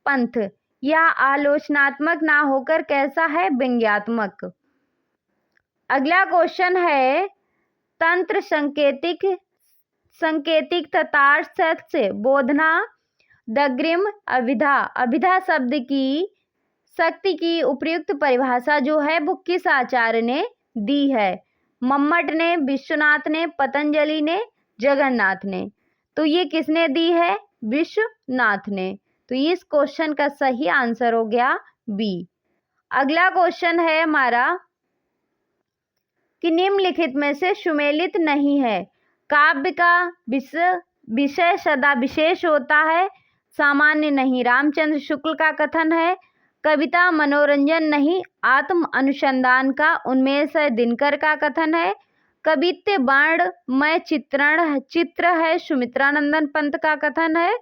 पंथ। यह आलोचनात्मक ना होकर कैसा है? व्यंग्यात्मक। अगला क्वेश्चन है, तंत्र संकेतिक तथार्थ बोधना दग्रिम अभिधा, अभिधा शब्द की शक्ति की उपयुक्त परिभाषा जो है वो किस आचार्य ने दी है? मम्मट ने, विश्वनाथ ने, पतंजलि ने, जगन्नाथ ने। तो ये किसने दी है? विश्वनाथ ने। तो इस क्वेश्चन का सही आंसर हो गया बी। अगला क्वेश्चन है हमारा कि निम्नलिखित में से सुमेलित नहीं है। काव्य का विषय सदा विशेष होता है, सामान्य नहीं, रामचंद्र शुक्ल का कथन है। कविता मनोरंजन नहीं, आत्म अनुसंधान का, उन्मेष दिनकर का कथन है। कवित्व वर्णमय चित्र है, सुमित्रानंदन पंत का कथन है।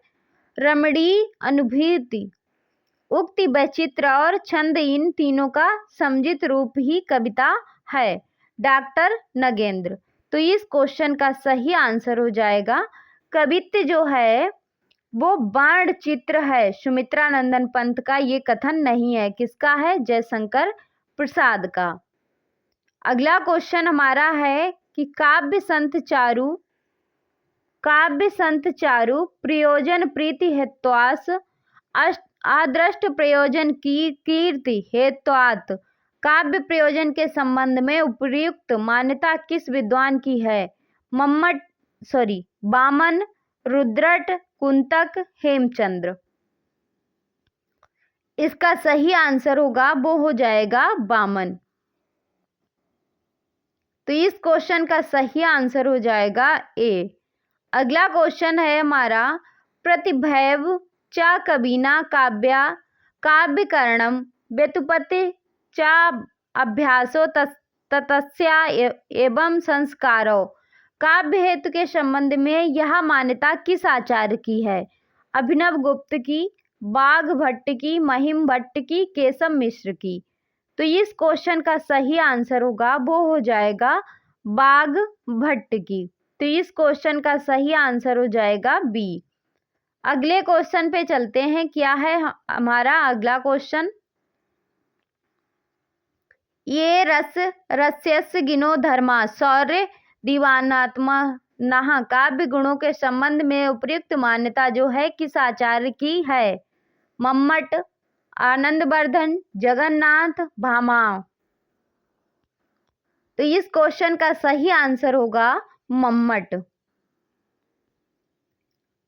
रमणीय अनुभूति, उक्ति, वैचित्र और छंद, इन तीनों का सम्मिलित रूप ही कविता है, डॉक्टर नगेंद्र। तो इस क्वेश्चन का सही आंसर हो जाएगा कवित्व जो है वो बाण चित्र है, सुमित्रानंदन पंत का ये कथन नहीं है। किसका है? जयशंकर प्रसाद का। अगला क्वेश्चन हमारा है कि काव्य संत चारु प्रयोजन प्रीति हेत्वास आदृष्ट प्रयोजन की कीर्ति हेत्वात् काव्य प्रयोजन के संबंध में उपयुक्त मान्यता किस विद्वान की है? वामन, रुद्रट, कुंतक, हेमचंद्र। इसका सही आंसर होगा वो हो जाएगा वामन। तो इस क्वेश्चन का सही आंसर हो जाएगा ए। अगला क्वेश्चन है हमारा प्रतिभैव चा कवीना काव्यकरणम व्युत्पत्ति चा अभ्यासो ततस्या एवं संस्कारो। काव्य हेतु के संबंध में यह मान्यता किस आचार्य की है? अभिनव गुप्त की, बाघ भट्ट की, महिम भट्ट की, केशव मिश्र की। तो इस क्वेश्चन का सही आंसर होगा वो हो जाएगा बाघ भट्ट की। तो इस क्वेश्चन का सही आंसर हो जाएगा बी। अगले क्वेश्चन पे चलते हैं। क्या है हमारा अगला क्वेश्चन? ये रस्यस्य गिनो धर्मा शौर्य दीवानात्मा नहा काव्य गुणों के संबंध में उपयुक्त मान्यता जो है किस आचार्य की है? मम्मट, आनंदवर्धन, जगन्नाथ, भामा। तो इस क्वेश्चन का सही आंसर होगा मम्मट।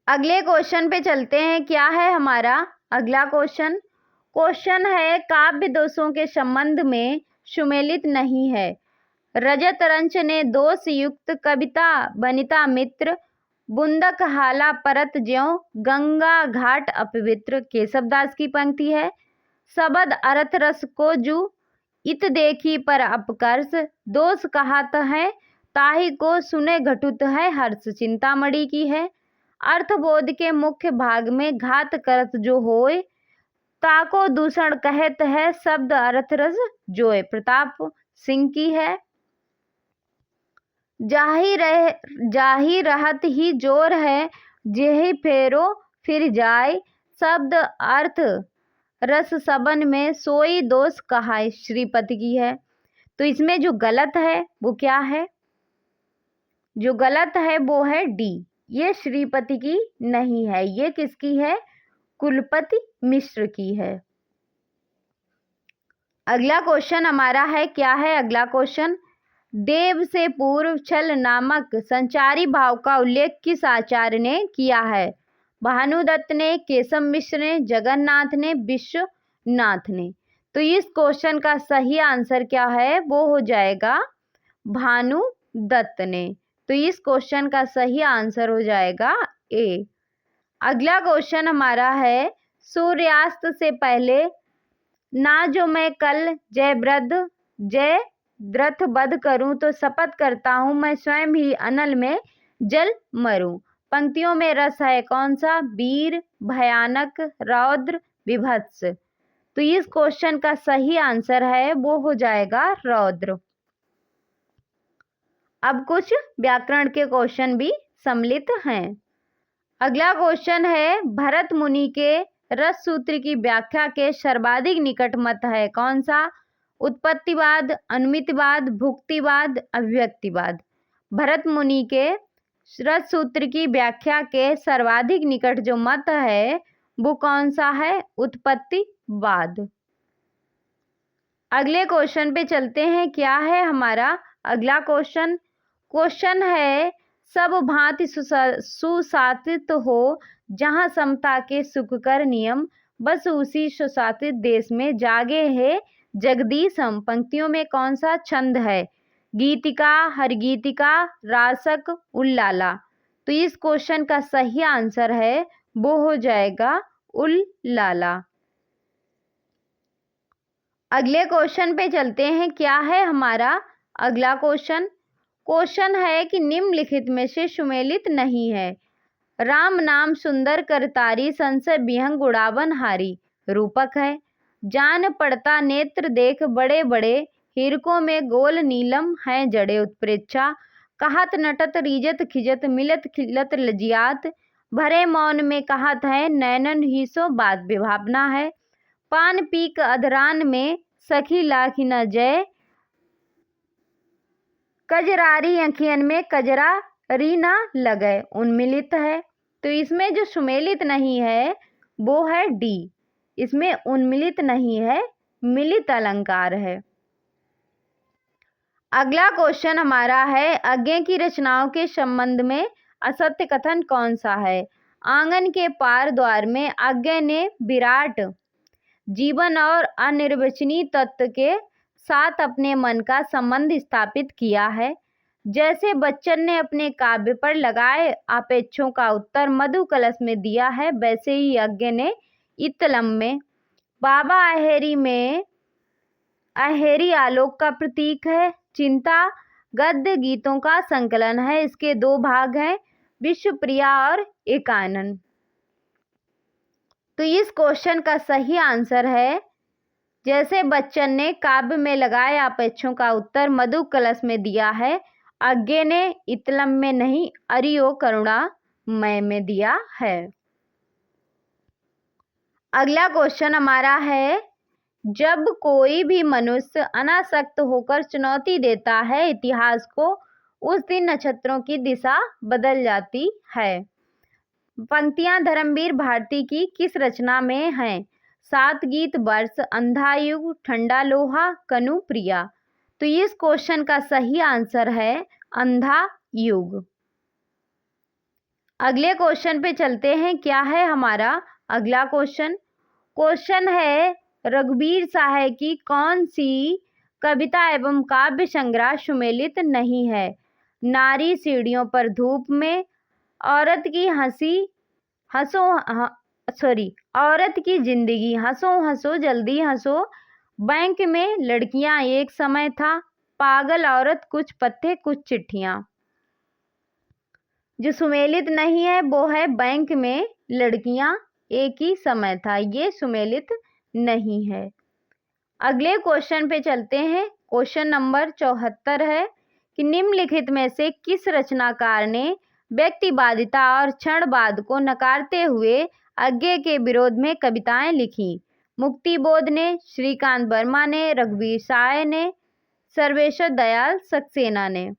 अगले क्वेश्चन पे चलते हैं। क्या है हमारा अगला क्वेश्चन है काव्य दोषों के संबंध में सुमेलित नहीं है। रजत रंच ने दोष युक्त कविता बनिता मित्र बुंदक हाला परत ज्यों गंगा घाट अपवित्र केशवदास की पंक्ति है। शबद अर्थ रस को जू इत देखी पर अपकर्ष दोष कहात है ताहि को सुने घटुत है हर्ष चिंतामणि की है। अर्थबोध के मुख्य भाग में घात करत जो होय ताको दूषण कहत है शब्द अर्थ रस जोय प्रताप सिंह की है। जाही रहत ही जोर है जेहि फेरो फिर जाय शब्द अर्थ रस सबन में सोई दोष कहाय श्रीपति की है। तो इसमें जो गलत है वो क्या है? जो गलत है वो है डी, ये श्रीपति की नहीं है, ये किसकी है? कुलपति मिश्र की है। अगला क्वेश्चन हमारा है। क्या है अगला क्वेश्चन? देव से पूर्व छल नामक संचारी भाव का उल्लेख किस आचार्य ने किया है? भानुदत्त ने, केशव मिश्र ने, जगन्नाथ ने, विश्वनाथ ने। तो इस क्वेश्चन का सही आंसर क्या है? वो हो जाएगा भानुदत्त ने। तो इस क्वेश्चन का सही आंसर हो जाएगा ए। अगला क्वेश्चन हमारा है सूर्यास्त से पहले ना जो मैं कल जय द्रथ वध करूं तो शपथ करता हूं मैं स्वयं ही अनल में जल मरूं। पंक्तियों में रस है कौन सा? वीर, भयानक, रौद्र, विभत्स। तो इस क्वेश्चन का सही आंसर है वो हो जाएगा रौद्र। अब कुछ व्याकरण के क्वेश्चन भी सम्मिलित हैं। अगला क्वेश्चन है भरत मुनि के रस सूत्र की व्याख्या के सर्वाधिक निकट मत है कौन सा? उत्पत्तिवाद, अनुमितिवाद, भुक्तिवाद, अभिव्यक्तिवाद। भरत मुनि के रस सूत्र की व्याख्या के सर्वाधिक निकट जो मत है वो कौन सा है? उत्पत्तिवाद। अगले क्वेश्चन पे चलते हैं। क्या है हमारा अगला क्वेश्चन? क्वेश्चन है, सब भांति सुशासित हो जहाँ समता के सुखकर नियम, बस उसी सुशासित देश में जागे है जगदीश हम। पंक्तियों में कौन सा छंद है? गीतिका, हरगीतिका, रासक, उल्लाला। तो इस क्वेश्चन का सही आंसर है वो हो जाएगा उल्लाला। अगले क्वेश्चन पे चलते हैं। क्या है हमारा अगला क्वेश्चन? क्वेश्चन है कि निम्नलिखित में से सुमेलित नहीं है। राम नाम सुंदर करतारी, संशय विहंग उड़ावन हारी। रूपक है। जान पड़ता नेत्र देख बड़े बड़े, हिरकों में गोल नीलम हैं जड़े। उत्प्रेक्षा, कहत नटत रीजत खिजत, मिलत खिलत लजियात। भरे मौन में कहत है, नैनन ही सो बात। विभावना है। पान पीक अधरान में, सखी लाखी न जय। कजरारी अखियन में, कजरा री ना लगे। उन्मिलित है। तो इसमें जो सुमेलित नहीं है वो है डी। इसमें उन्मिलित नहीं है, मिलित अलंकार है। अगला क्वेश्चन हमारा है, अज्ञे की रचनाओं के संबंध में असत्य कथन कौन सा है? आंगन के पार द्वार में अज्ञे ने विराट जीवन और अनिर्वचनीय तत्व के साथ अपने मन का संबंध स्थापित किया है। जैसे बच्चन ने अपने काव्य पर लगाए आपेक्षों का उत्तर मधु कलश में दिया है, वैसे ही अज्ञे ने इतलम में। बाबा अहेरी आलोक का प्रतीक है। चिंता गद्य गीतों का संकलन है। इसके दो भाग हैं, विश्वप्रिया और एकानन। तो इस क्वेश्चन का सही आंसर है, जैसे बच्चन ने काव्य में लगाए आपेक्षों का उत्तर मधु कलश में दिया है, अज्ञे ने इतलम में नहीं अरियो करुणामय में दिया है। अगला क्वेश्चन हमारा है, जब कोई भी मनुष्य अनासक्त होकर चुनौती देता है इतिहास को, उस दिन नक्षत्रों की दिशा बदल जाती है। पंक्तियां धर्मवीर भारती की किस रचना में हैं? सात गीत वर्ष, अंधा युग, ठंडा लोहा, कनु प्रिया। तो इस क्वेश्चन का सही आंसर है अंधा युग। अगले क्वेश्चन पे चलते हैं। क्या है हमारा अगला क्वेश्चन? क्वेश्चन है, रघुवीर साहे की कौन सी कविता एवं काव्य संग्रह सुमेलित नहीं है? नारी सीढ़ियों पर धूप में, औरत की औरत की जिंदगी, हंसो हंसो जल्दी हंसो, बैंक में लड़कियां एक समय था, पागल औरत, कुछ पत्ते कुछ चिट्ठियां। जो सुमेलित नहीं है वो है बैंक में लड़कियां एक ही समय था, ये सुमेलित नहीं है। अगले क्वेश्चन पे चलते हैं। क्वेश्चन नंबर 74 है कि निम्नलिखित में से किस रचनाकार ने व्यक्तिवादिता और क्षणवाद को नकारते हुए अज्ञे के विरोध में कविताएं लिखी? मुक्तिबोध ने, श्रीकांत वर्मा ने, रघुवीर साय ने, सर्वेश्वर दयाल सक्सेना ने।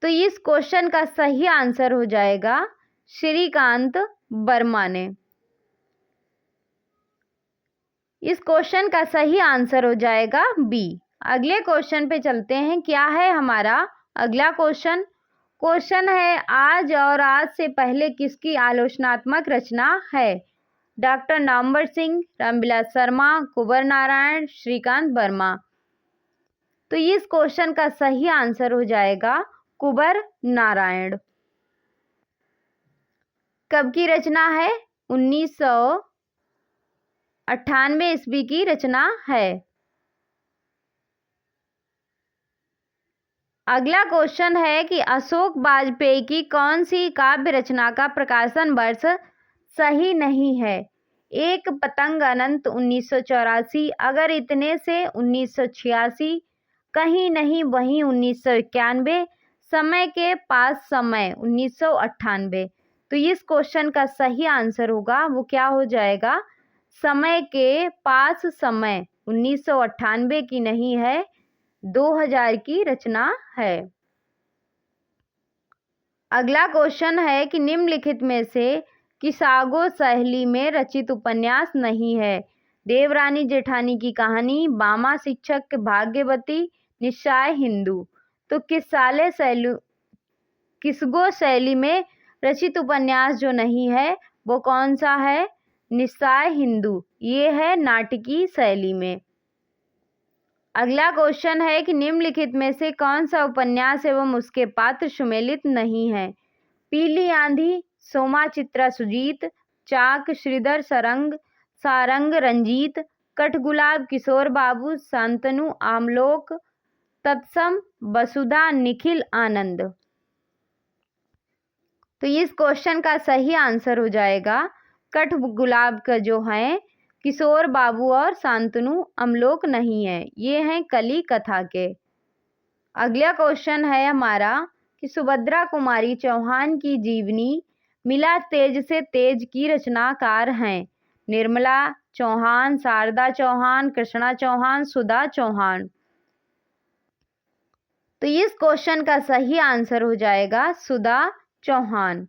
तो इस क्वेश्चन का सही आंसर हो जाएगा श्रीकांत वर्मा ने। इस क्वेश्चन का सही आंसर हो जाएगा बी। अगले क्वेश्चन पे चलते हैं। क्या है हमारा अगला क्वेश्चन? क्वेश्चन है, आज और आज से पहले किसकी आलोचनात्मक रचना है? डॉक्टर नामवर सिंह, रामविलास शर्मा, कुंवर नारायण, श्रीकांत वर्मा। तो इस क्वेश्चन का सही आंसर हो जाएगा कुंवर नारायण। कब की रचना है? 1998 ईस्वी की रचना है। अगला क्वेश्चन है कि अशोक वाजपेयी की कौन सी काव्य रचना का प्रकाशन वर्ष सही नहीं है? एक पतंग अनंत 1984, अगर इतने से 1986, कहीं नहीं वहीं 1991, समय के पास समय 1998। तो इस क्वेश्चन का सही आंसर होगा वो क्या हो जाएगा? समय के पास समय 1998 की नहीं है, 2000 की रचना है। अगला क्वेश्चन है कि निम्नलिखित में से किसागो सहेली में रचित उपन्यास नहीं है। देवरानी जेठानी की कहानी, बामा शिक्षक, भाग्यवती, निस्साय हिंदू। तो किसगो शैली में रचित उपन्यास जो नहीं है वो कौन सा है? निस्साय हिंदू। ये है नाटकीय शैली में। अगला क्वेश्चन है कि निम्नलिखित में से कौन सा उपन्यास एवं उसके पात्र सुमेलित नहीं है? पीली आंधी, सोमा चित्रा सुजीत, चाक श्रीधर सारंग रंजीत, कठगुलाब किशोर बाबू, शांतनु आमलोक, तत्सम वसुधा निखिल आनंद। तो इस क्वेश्चन का सही आंसर हो जाएगा कठगुलाब का जो है किशोर बाबू और शांतनु अमलोक नहीं है, ये हैं कली कथा के। अगला क्वेश्चन है हमारा कि सुभद्रा कुमारी चौहान की जीवनी मिला तेज से तेज की रचनाकार हैं? निर्मला चौहान, शारदा चौहान, कृष्णा चौहान, सुधा चौहान। तो इस क्वेश्चन का सही आंसर हो जाएगा सुधा चौहान।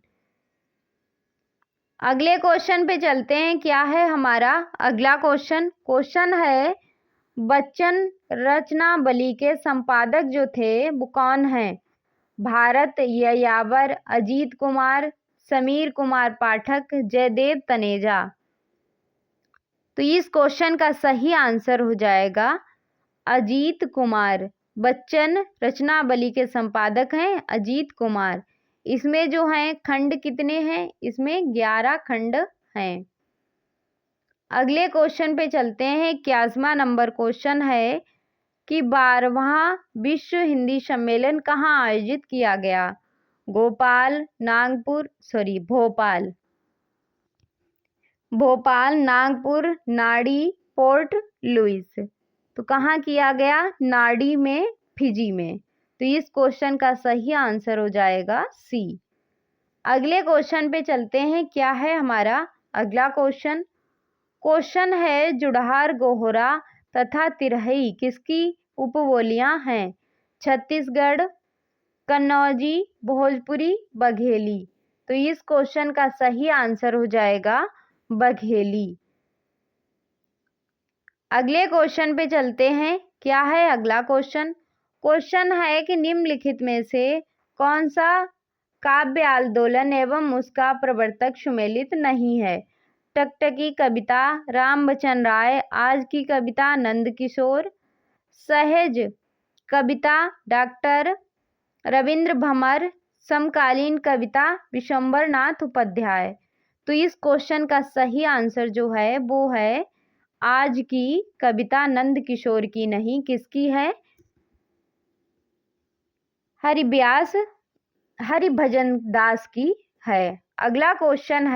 अगले क्वेश्चन पे चलते हैं। क्या है हमारा अगला क्वेश्चन है बच्चन रचनावली के संपादक जो थे वो कौन हैं? भारत यायावर, अजीत कुमार, समीर कुमार पाठक, जयदेव तनेजा। तो इस क्वेश्चन का सही आंसर हो जाएगा अजीत कुमार। बच्चन रचनावली के संपादक हैं अजीत कुमार। इसमें जो हैं खंड कितने हैं? इसमें 11 खंड हैं। अगले क्वेश्चन पे चलते हैं। 81वां नंबर क्वेश्चन है कि 12वां विश्व हिंदी सम्मेलन कहाँ आयोजित किया गया? भोपाल, नागपुर, नाड़ी, पोर्ट लुइस। तो कहाँ किया गया? नाड़ी में, फिजी में। तो इस क्वेश्चन का सही आंसर हो जाएगा सी। अगले क्वेश्चन पे चलते हैं। क्या है हमारा अगला क्वेश्चन है जुड़हार गोहरा तथा तिरही किसकी उपबोलियां हैं? छत्तीसगढ़, कन्नौजी, भोजपुरी, बघेली। तो इस क्वेश्चन का सही आंसर हो जाएगा बघेली। अगले क्वेश्चन पे चलते हैं। क्या है अगला क्वेश्चन है कि निम्नलिखित में से कौन सा काव्य आंदोलन एवं उसका प्रवर्तक सुमेलित नहीं है? टकटकी कविता, राम बच्चन राय, आज की कविता, नंद किशोर, सहज कविता, डॉक्टर रविंद्र भंवर, समकालीन कविता, विशंबर नाथ उपाध्याय। तो इस क्वेश्चन का सही आंसर जो है वो है आज की कविता, नंद किशोर की नहीं। किसकी है? हरिभजन दास की है। अगला क्वेश्चन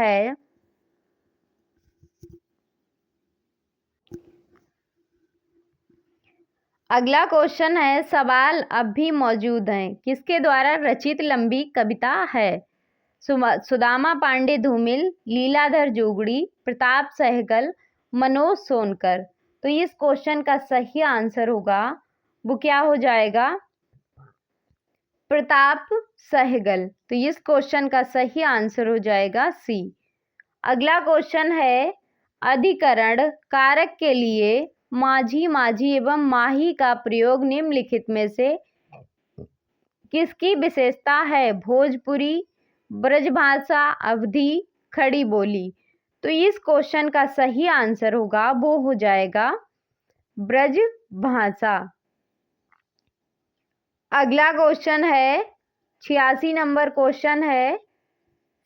है सवाल अब भी मौजूद हैं किसके द्वारा रचित लंबी कविता है? सुदामा पांडे धूमिल, लीलाधर जोगड़ी, प्रताप सहगल, मनोज सोनकर। तो इस क्वेश्चन का सही आंसर होगा वो क्या हो जाएगा? प्रताप सहगल। तो इस क्वेश्चन का सही आंसर हो जाएगा सी। अगला क्वेश्चन है अधिकरण कारक के लिए माझी, माझी एवं माही का प्रयोग निम्नलिखित में से किसकी विशेषता है? भोजपुरी, ब्रजभाषा, अवधी, खड़ी बोली। तो इस क्वेश्चन का सही आंसर होगा वो हो जाएगा ब्रजभाषा। अगला क्वेश्चन है 86 नंबर क्वेश्चन है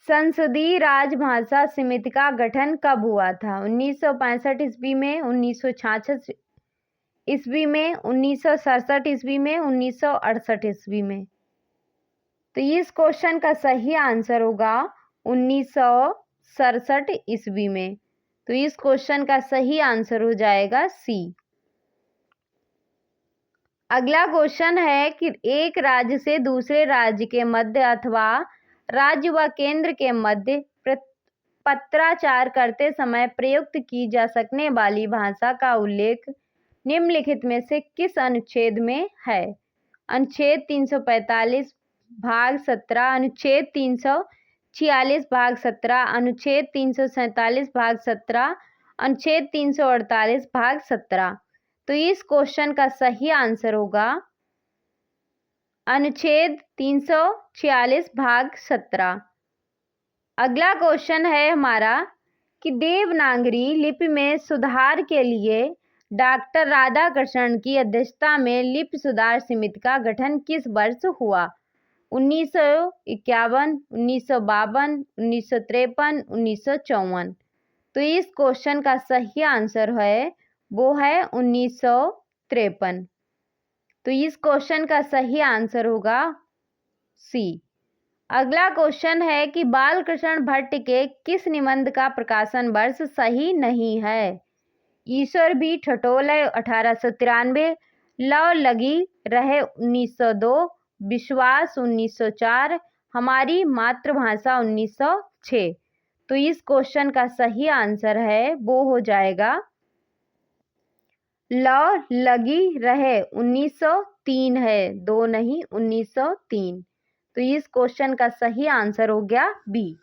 संसदीय राजभाषा समिति का गठन कब हुआ था? 1965 ईस्वी में, 1966 ईस्वी में, 1967 ईस्वी में, 1968 ईस्वी में। तो इस क्वेश्चन का सही आंसर होगा 1967 ईस्वी में। तो इस क्वेश्चन का सही आंसर हो जाएगा सी। अगला क्वेश्चन है कि एक राज्य से दूसरे राज्य के मध्य अथवा राज्य व केंद्र के मध्य पत्राचार करते समय प्रयुक्त की जा सकने वाली भाषा का उल्लेख निम्नलिखित में से किस अनुच्छेद में है? अनुच्छेद 345 भाग 17, अनुच्छेद 343 346 भाग 17, अनुच्छेद 347 भाग 17, अनुच्छेद 348 भाग 17। तो इस क्वेश्चन का सही आंसर होगा अनुच्छेद 346 भाग 17। अगला क्वेश्चन है हमारा कि देवनागरी लिपि में सुधार के लिए डॉक्टर राधाकृष्णन की अध्यक्षता में लिपि सुधार समिति का गठन किस वर्ष हुआ? 1951, 1952, 1953, 1954। तो इस क्वेश्चन का सही आंसर है वो है 1953। तो इस क्वेश्चन का सही आंसर होगा सी। अगला क्वेश्चन है कि बालकृष्ण भट्ट के किस निबंध का प्रकाशन वर्ष सही नहीं है? ईश्वर भी ठठोले 1893, लव लगी रहे 1902, विश्वास 1904, हमारी मातृभाषा 1906। तो इस क्वेश्चन का सही आंसर है वो हो जाएगा लव लगी रहे 1903 है, 2 नहीं 1903। तो इस क्वेश्चन का सही आंसर हो गया बी।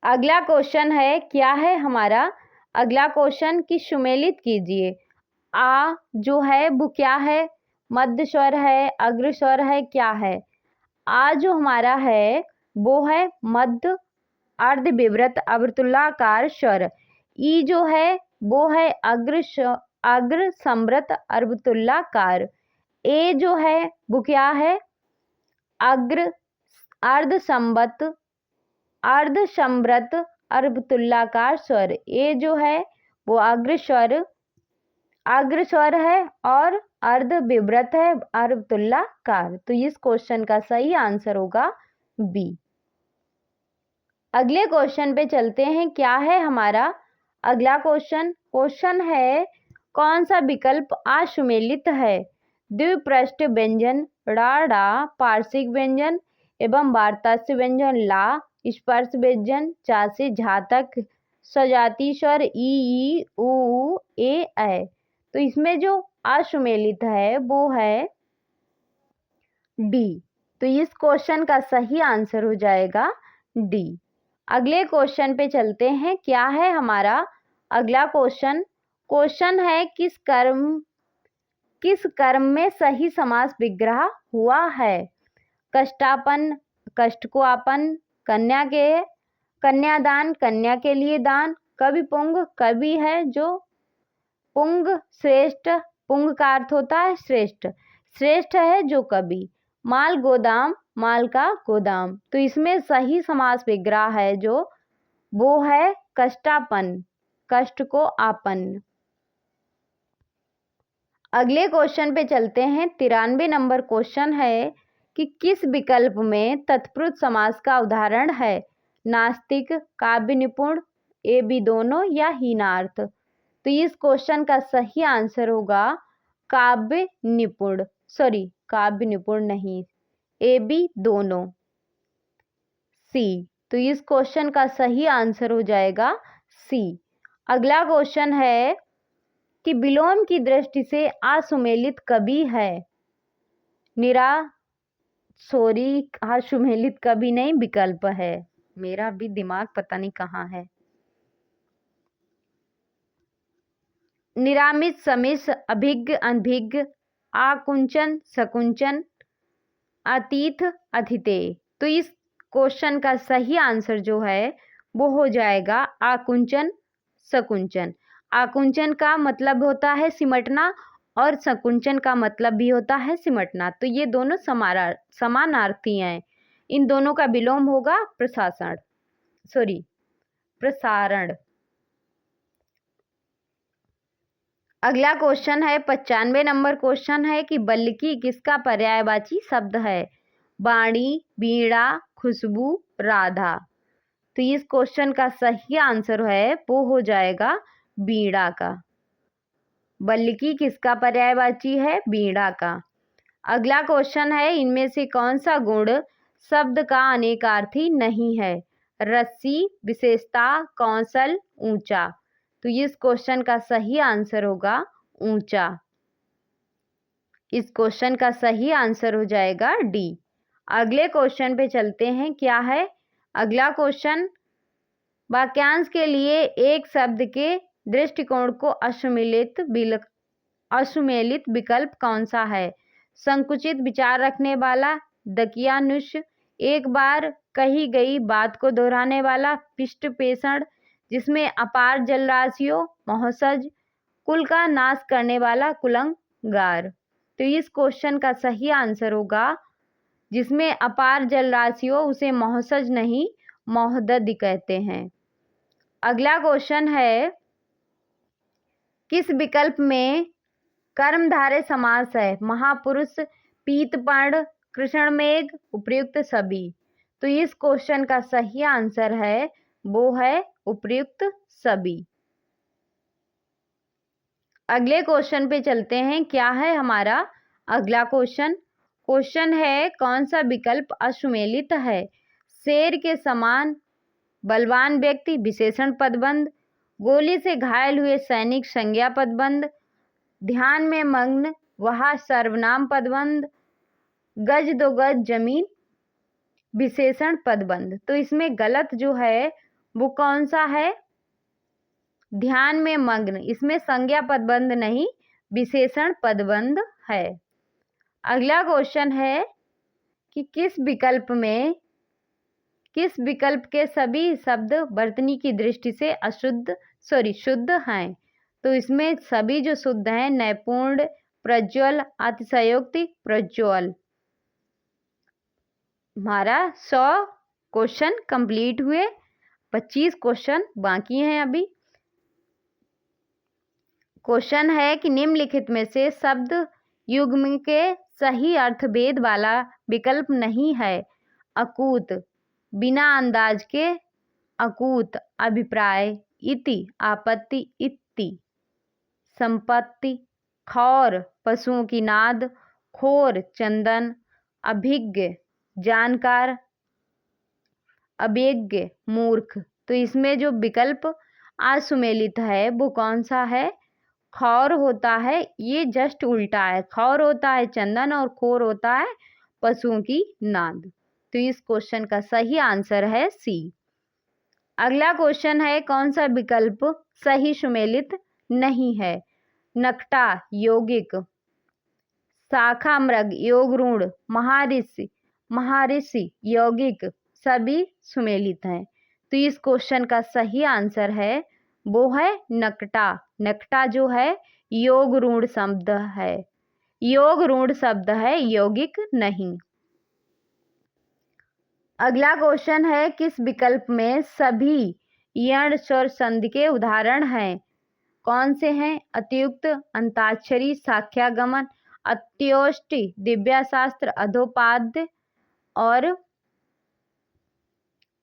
अगला क्वेश्चन है क्या है हमारा? अगला क्वेश्चन कि सुमेलित कीजिए। आ जो है वो क्या है? मध्य स्वर है, अग्र स्वर है, क्या है? आ जो हमारा है वो है मध्य अर्ध विवृत अवर्तुलाकार स्वर। ई जो है वो है अग्र समृत अवर्तुलाकार। ए जो है वो क्या है? अग्र अर्ध समृत अवर्तुलाकार स्वर। ए जो है वो अग्र स्वर है और अर्ध विवृत है अवर्तुलाकार। तो इस क्वेश्चन का सही आंसर होगा बी। अगले क्वेश्चन पे चलते हैं। क्या है हमारा अगला क्वेश्चन है कौन सा विकल्प असुमेलित है? द्विपृष्ठ व्यंजन ड़ा, पार्श्विक व्यंजन एवं वार्ताश्य व्यंजन ला, स्पर्श व्यंजन चा से झा तक, सजाती स्वर ई ऊ ए। तो इसमें जो असुमेलित है वो है डी। तो इस क्वेश्चन का सही आंसर हो जाएगा डी। अगले क्वेश्चन पे चलते हैं। क्या है हमारा अगला क्वेश्चन है किस कर्म में सही समास विग्रह हुआ है? कष्टापन, कष्ट को आपन, कन्यादान, कन्या के लिए दान, कवि पुंग, कवि है जो पुंग श्रेष्ठ, पुंग का अर्थ होता है श्रेष्ठ है जो कवि, माल गोदाम, माल का गोदाम। तो इसमें सही समास विग्रह है जो वो है कष्टापन, कष्ट को आपन। अगले क्वेश्चन पे चलते हैं। 93 नंबर क्वेश्चन है कि किस विकल्प में तत्पुरुष समास का उदाहरण है? नास्तिक, काव्य निपुण, ए बी दोनों या हीनार्थ। तो इस क्वेश्चन का सही आंसर होगा काव्य निपुण नहीं, ए बी दोनों, सी। तो इस क्वेश्चन का सही आंसर हो जाएगा सी। अगला क्वेश्चन है कि विलोम की दृष्टि से असुमेलित कवि है? असुमेलित कवि नहीं, विकल्प है। मेरा भी दिमाग पता नहीं कहाँ है। निरामित, समिस, अभिज्ञ, अनभिज्ञ, आकुंचन, सकुंचन, अतीत, अतिथेय। तो इस क्वेश्चन का सही आंसर जो है वो हो जाएगा आकुंचन, सकुंचन। आकुंचन का मतलब होता है सिमटना और सकुंचन का मतलब भी होता है सिमटना। तो ये दोनों समानार्थी हैं। इन दोनों का विलोम होगा प्रसारण। अगला क्वेश्चन है 95 नंबर क्वेश्चन है कि बल्कि किसका पर्यायवाची शब्द है? वाणी, वीणा, खुशबू, राधा। तो इस क्वेश्चन का सही आंसर है वो हो जाएगा वीणा का। बल्कि किसका पर्यायवाची है? वीणा का। अगला क्वेश्चन है इनमें से कौन सा गुण शब्द का अनेकार्थी नहीं है? रस्सी, विशेषता, कौशल, ऊंचा। तो इस क्वेश्चन का सही आंसर होगा ऊंचा। इस क्वेश्चन का सही आंसर हो जाएगा डी। अगले क्वेश्चन पे चलते हैं। क्या है अगला क्वेश्चन? वाक्यांश के लिए एक शब्द के दृष्टिकोण को असुमेलित विकल्प कौन सा है? संकुचित विचार रखने वाला, दकियानुश, एक बार कही गई बात को दोहराने वाला, पृष्ठपेषण जिसमें अपार जलराशियों, महोसज, कुल का नाश करने वाला, कुलंगार। तो इस क्वेश्चन का सही आंसर होगा जिसमें अपार जलराशियों उसे महोसज नहीं महोदधि कहते हैं। अगला क्वेश्चन है किस विकल्प में कर्मधारय समास है? महापुरुष, पीतपर्ण, कृष्णमेघ, उपर्युक्त सभी। तो इस क्वेश्चन का सही आंसर है वो है उपर्युक्त सभी। अगले क्वेश्चन पे चलते हैं। क्या है हमारा अगला क्वेश्चन? क्वेश्चन है कौन सा विकल्प असुमेलित है? शेर के समान बलवान व्यक्ति, विशेषण पदबंध, गोली से घायल हुए सैनिक, संज्ञा पदबंध, ध्यान में मग्न वह, सर्वनाम पदबंध, गज दो गज जमीन, विशेषण पदबंध। तो इसमें गलत जो है वो कौन सा है? ध्यान में मग्न, इसमें संज्ञा पदबंध नहीं विशेषण पदबंध है। अगला क्वेश्चन है कि किस विकल्प के सभी शब्द वर्तनी की दृष्टि से शुद्ध हैं? तो इसमें सभी जो शुद्ध हैं नैपुण्य, प्रज्वल, अतिशयोक्ति, प्रज्वल। हमारा 100 क्वेश्चन कंप्लीट हुए, 25 क्वेश्चन बाकी हैं अभी। क्वेश्चन है कि निम्नलिखित में से शब्द युग्म के सही अर्थभेद वाला विकल्प नहीं है। अकूत, बिना अंदाज के, अकूत, अभिप्राय, इति, आपत्ति, इति, संपत्ति, खौर, पशुओं की नाद, खोर, चंदन, अभिज्ञ, जानकार, अभिज्ञ, मूर्ख। तो इसमें जो विकल्प असुमेलित है वो कौन सा है? खौर होता है, ये जस्ट उल्टा है। खौर होता है चंदन और खोर होता है पशुओं की नाद। तो इस क्वेश्चन का सही आंसर है सी। अगला क्वेश्चन है कौन सा विकल्प सही सुमेलित नहीं है? नकटा, यौगिक, शाखा मृग, योग रूढ़, महर्षि, यौगिक, सभी सुमेलित हैं। तो इस क्वेश्चन का सही आंसर है वो है नकटा। नकटा जो है योग रूढ़ शब्द है, योग रूढ़ शब्द है, यौगिक नहीं। अगला क्वेश्चन है किस विकल्प में सभी यण स्वर संधि के उदाहरण हैं? कौन से हैं? अतियुक्त, अंताक्षरी, साख्यागमन, अत्योष्टि, दिव्याशास्त्र, अधोपाद्य और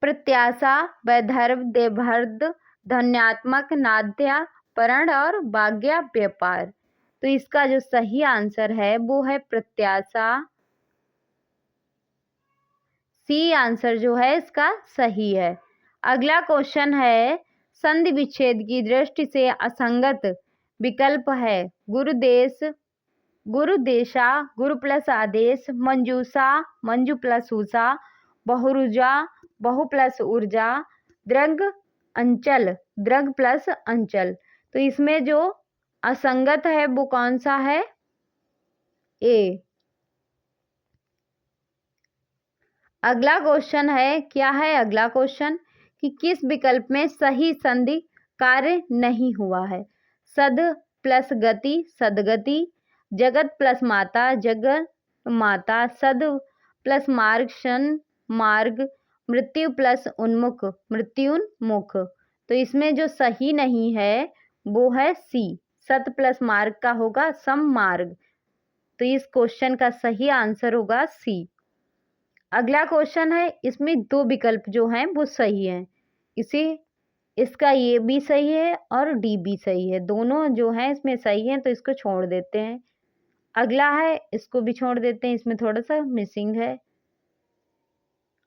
प्रत्याशा, वैदर्भ, देवहृद, ध्वन्यात्मक, नाद्या, परण और भाग्या व्यापार। तो इसका जो सही आंसर है वो है प्रत्याशा। सी आंसर जो है इसका सही है। अगला क्वेश्चन है संधि विच्छेद की दृष्टि से असंगत विकल्प है। गुरुदेश, गुरुदेशा, गुरु प्लस आदेश, मंजूषा, मंजू प्लस उषा, बहुरुजा, बहु प्लस ऊर्जा, द्रग अंचल, द्रग प्लस अंचल। तो इसमें जो असंगत है वो कौन सा है? ए। अगला क्वेश्चन है, क्या है अगला क्वेश्चन कि किस विकल्प में सही संधि कार्य नहीं हुआ है? सद प्लस गति, सदगति, जगत प्लस माता, जगत माता, सद प्लस मार्ग, शन मार्ग, मृत्यु प्लस उन्मुख, मृत्युन्मुख। तो इसमें जो सही नहीं है वो है सी, सत प्लस मार्ग का होगा सम मार्ग। तो इस क्वेश्चन का सही आंसर होगा सी। अगला क्वेश्चन है, इसमें दो विकल्प जो हैं वो सही हैं। इसका ये भी सही है और डी भी सही है, दोनों जो हैं इसमें सही हैं, तो इसको छोड़ देते हैं। अगला है इसको भी छोड़ देते हैं, इसमें थोड़ा सा मिसिंग है।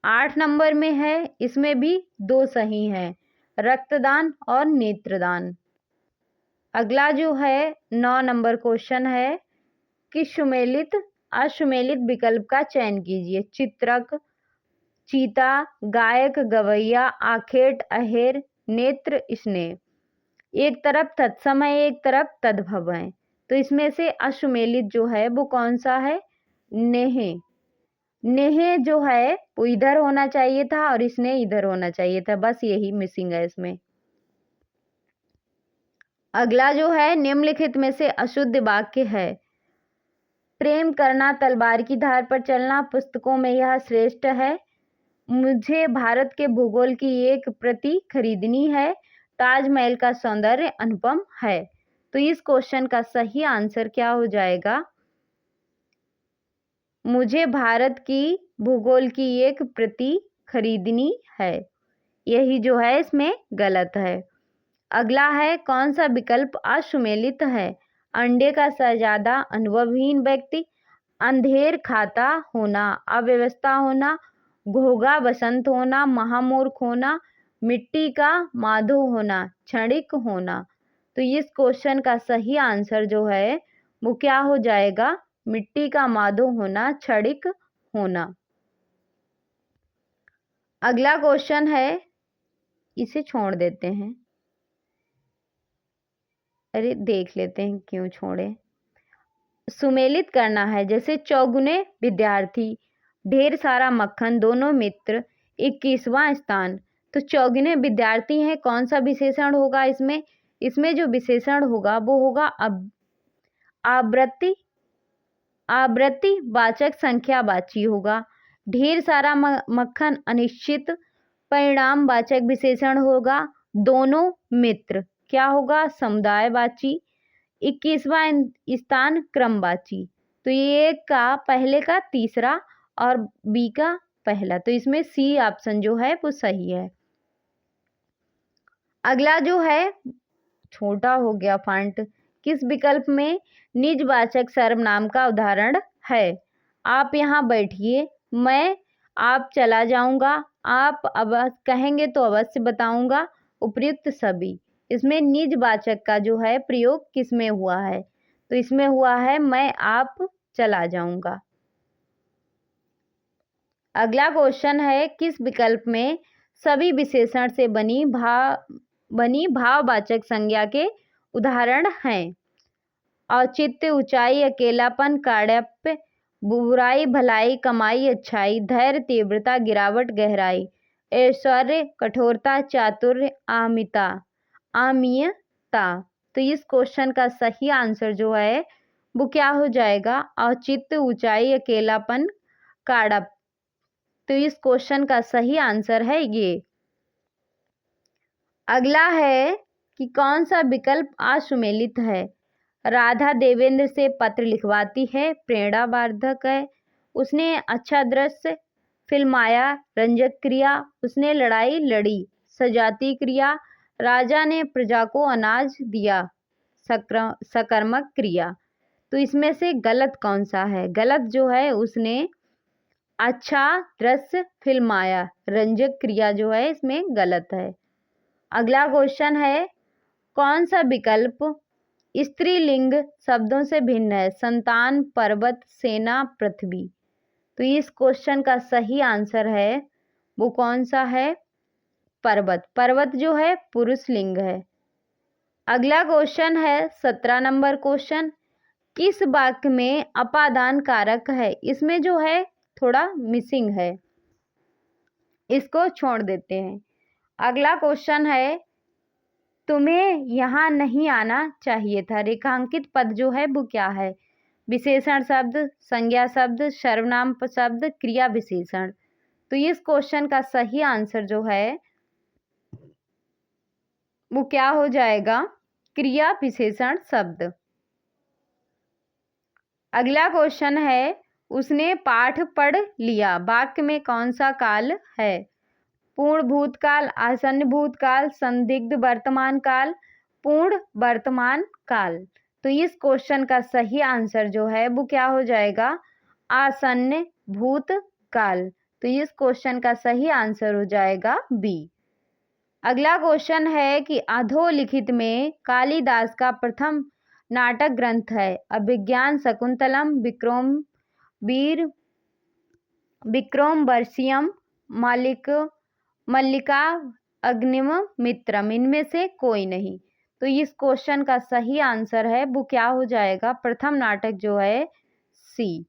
8 नंबर में है, इसमें भी दो सही हैं, रक्तदान और नेत्रदान। अगला जो है 9 नंबर क्वेश्चन है, कि सुमेलित असुमेलित विकल्प का चयन कीजिए। चित्रक, चीता, गायक, गवैया, आखेट, अहेर, नेत्र, स्नेह। एक तरफ तत्सम है, एक तरफ तद्भव है, तो इसमें से असुमेलित जो है वो कौन सा है? नेह। नेह जो है वो इधर होना चाहिए था और इसने इधर होना चाहिए था, बस यही मिसिंग है इसमें। अगला जो है निम्नलिखित में से अशुद्ध वाक्य है। प्रेम करना, तलवार की धार पर चलना, पुस्तकों में यह श्रेष्ठ है, मुझे भारत के भूगोल की एक प्रति खरीदनी है, ताजमहल का सौंदर्य अनुपम है। तो इस क्वेश्चन का सही आंसर क्या हो जाएगा? मुझे भारत की भूगोल की एक प्रति खरीदनी है, यही जो है इसमें गलत है। अगला है कौन सा विकल्प असुमेलित है? अंडे का शहजादा, अनुभवहीन व्यक्ति, अंधेर खाता होना, अव्यवस्था होना, घोगा बसंत होना, महामूर्ख होना, मिट्टी का माधो होना, क्षणिक होना। तो इस क्वेश्चन का सही आंसर जो है वो क्या हो जाएगा? मिट्टी का माधो होना, क्षणिक होना। अगला क्वेश्चन है, इसे छोड़ देते हैं, अरे देख लेते हैं क्यों छोड़े। सुमेलित करना है, जैसे चौगुने विद्यार्थी, ढेर सारा मक्खन, दोनों मित्र, 21वां स्थान। तो चौगुने विद्यार्थी हैं, कौन सा विशेषण होगा इसमें? इसमें जो विशेषण होगा वो होगा आवृत्ति वाचक संख्यावाची होगा। ढेर सारा मक्खन अनिश्चित परिणाम वाचक विशेषण होगा। दोनों मित्र क्या होगा? समुदायवाची। 21वां स्थान क्रमवाची। तो ये का पहले का तीसरा और बी का पहला, तो इसमें सी ऑप्शन जो है वो सही है। अगला जो है, छोटा हो गया फॉन्ट, किस विकल्प में निजवाचक सर्वनाम का उदाहरण है? आप यहाँ बैठिए, मैं आप चला जाऊंगा, आप अवश्य कहेंगे तो अवश्य बताऊंगा, उपयुक्त सभी। इसमें निजवाचक का जो है प्रयोग किस में हुआ है? तो इसमें हुआ है मैं आप चला जाऊंगा। अगला क्वेश्चन है, किस विकल्प में सभी विशेषण से बनी भाववाचक संज्ञा के उदाहरण हैं? औचित्य, ऊंचाई, अकेलापन, काढ़प्य, बुराई, भलाई, कमाई, अच्छाई, धैर्य, तीव्रता, गिरावट, गहराई, ऐश्वर्य, कठोरता, चातुर्य, आमियता। तो इस क्वेश्चन का सही आंसर जो है वो क्या हो जाएगा? औचित्य, ऊंचाई, अकेलापन, काढ़प्य। तो इस क्वेश्चन का सही आंसर है ये। अगला है कि कौन सा विकल्प असुमेलित है? राधा देवेंद्र से पत्र लिखवाती है, प्रेरणावर्धक है, उसने अच्छा दृश्य फिल्माया, रंजक क्रिया, उसने लड़ाई लड़ी, सजाती क्रिया, राजा ने प्रजा को अनाज दिया, सकर्मक क्रिया। तो इसमें से गलत कौन सा है? गलत जो है उसने अच्छा दृश्य फिल्माया, रंजक क्रिया जो है इसमें गलत है। अगला क्वेश्चन है, कौन सा विकल्प स्त्रीलिंग शब्दों से भिन्न है? संतान, पर्वत, सेना, पृथ्वी। तो इस क्वेश्चन का सही आंसर है वो कौन सा है? पर्वत। पर्वत जो है पुरुष लिंग है। अगला क्वेश्चन है 17 नंबर क्वेश्चन, किस वाक्य में अपादान कारक है? इसमें जो है थोड़ा मिसिंग है, इसको छोड़ देते हैं। अगला क्वेश्चन है, तुम्हें यहाँ नहीं आना चाहिए था। रेखांकित पद जो है वो क्या है? विशेषण शब्द, संज्ञा शब्द, सर्वनाम शब्द, क्रिया विशेषण। तो इस क्वेश्चन का सही आंसर जो है वो क्या हो जाएगा? क्रिया विशेषण शब्द। अगला क्वेश्चन है, उसने पाठ पढ़ लिया, वाक्य में कौन सा काल है? पूर्ण भूतकाल, आसन्न भूतकाल, संदिग्ध वर्तमान काल, पूर्ण वर्तमान काल। तो इस क्वेश्चन का सही आंसर जो है वो क्या हो जाएगा? आसन्न भूतकाल। तो इस क्वेश्चन का सही आंसर हो जाएगा बी। अगला क्वेश्चन है कि अधोलिखित में कालिदास का प्रथम नाटक ग्रंथ है? अभिज्ञान शकुंतलम, विक्रमोर्वशीयम, मल्लिका अग्निमित्रम। इनमें से कोई नहीं। तो इस क्वेश्चन का सही आंसर है वो क्या हो जाएगा? प्रथम नाटक जो है सी।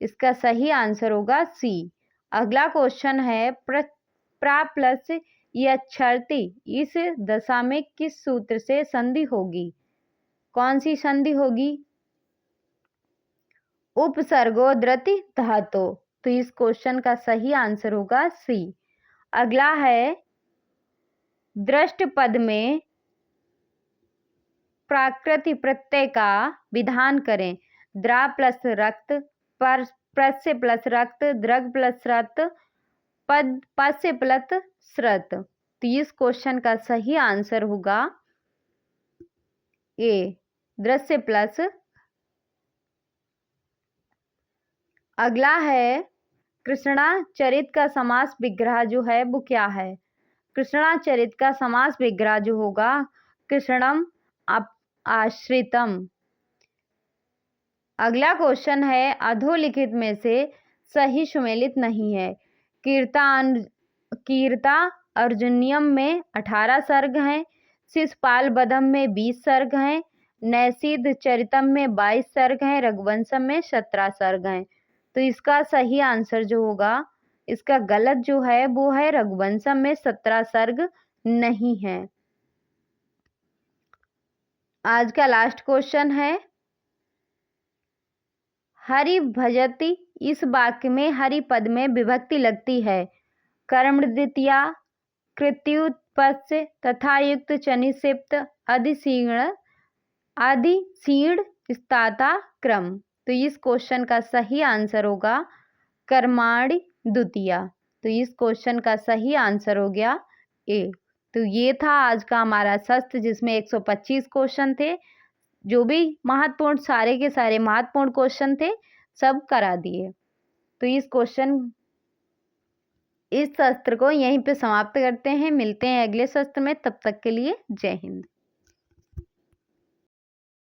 इसका सही आंसर होगा सी। अगला क्वेश्चन है प्रा प्लस यच्छर्ति इस दशा में किस सूत्र से संधि होगी? कौन सी संधि होगी? उपसर्गोद्धृति धातु। तो इस क्वेश्चन का सही आंसर होगा सी। अगला है दृष्ट पद में प्राकृति प्रत्यय का विधान करें। द्रा प्लस रक्त, प्रस्य प्लस रक्त, द्रग प्लस रक्त, पस्य प्लस श्रत। तो इस क्वेश्चन का सही आंसर होगा ए, दृश्य प्लस। अगला है कृष्णाचरित का समास विग्रह जो है वो क्या है? कृष्णाचरित का समास विग्रह जो होगा कृष्णम आश्रितम। अगला क्वेश्चन है अधोलिखित में से सही सुमेलित नहीं है। कीर्ता अर्जुनियम में 18 सर्ग हैं, शिशुपाल बधम में 20 सर्ग हैं, नैषीद चरितम में 22 सर्ग हैं, रघुवंशम में 17 सर्ग हैं। तो इसका सही आंसर जो होगा, इसका गलत जो है वो है रघुवंशम में 17 सर्ग नहीं है। आज का लास्ट क्वेश्चन है हरि भजति इस वाक्य में हरि पद में विभक्ति लगती है। कर्म द्वितीया, कृत्युत्पत्ति तथा युक्त चनिसिप्त अधिशीर्ण स्ताता क्रम। तो इस क्वेश्चन का सही आंसर होगा कर्माणि द्वितीया। तो इस क्वेश्चन का सही आंसर हो गया ए। तो ये था आज का हमारा शस्त्र जिसमें 125 क्वेश्चन थे। जो भी महत्वपूर्ण सारे के सारे महत्वपूर्ण क्वेश्चन थे सब करा दिए। तो इस शस्त्र को यहीं पे समाप्त करते हैं। मिलते हैं अगले शस्त्र में, तब तक के लिए जय हिंद।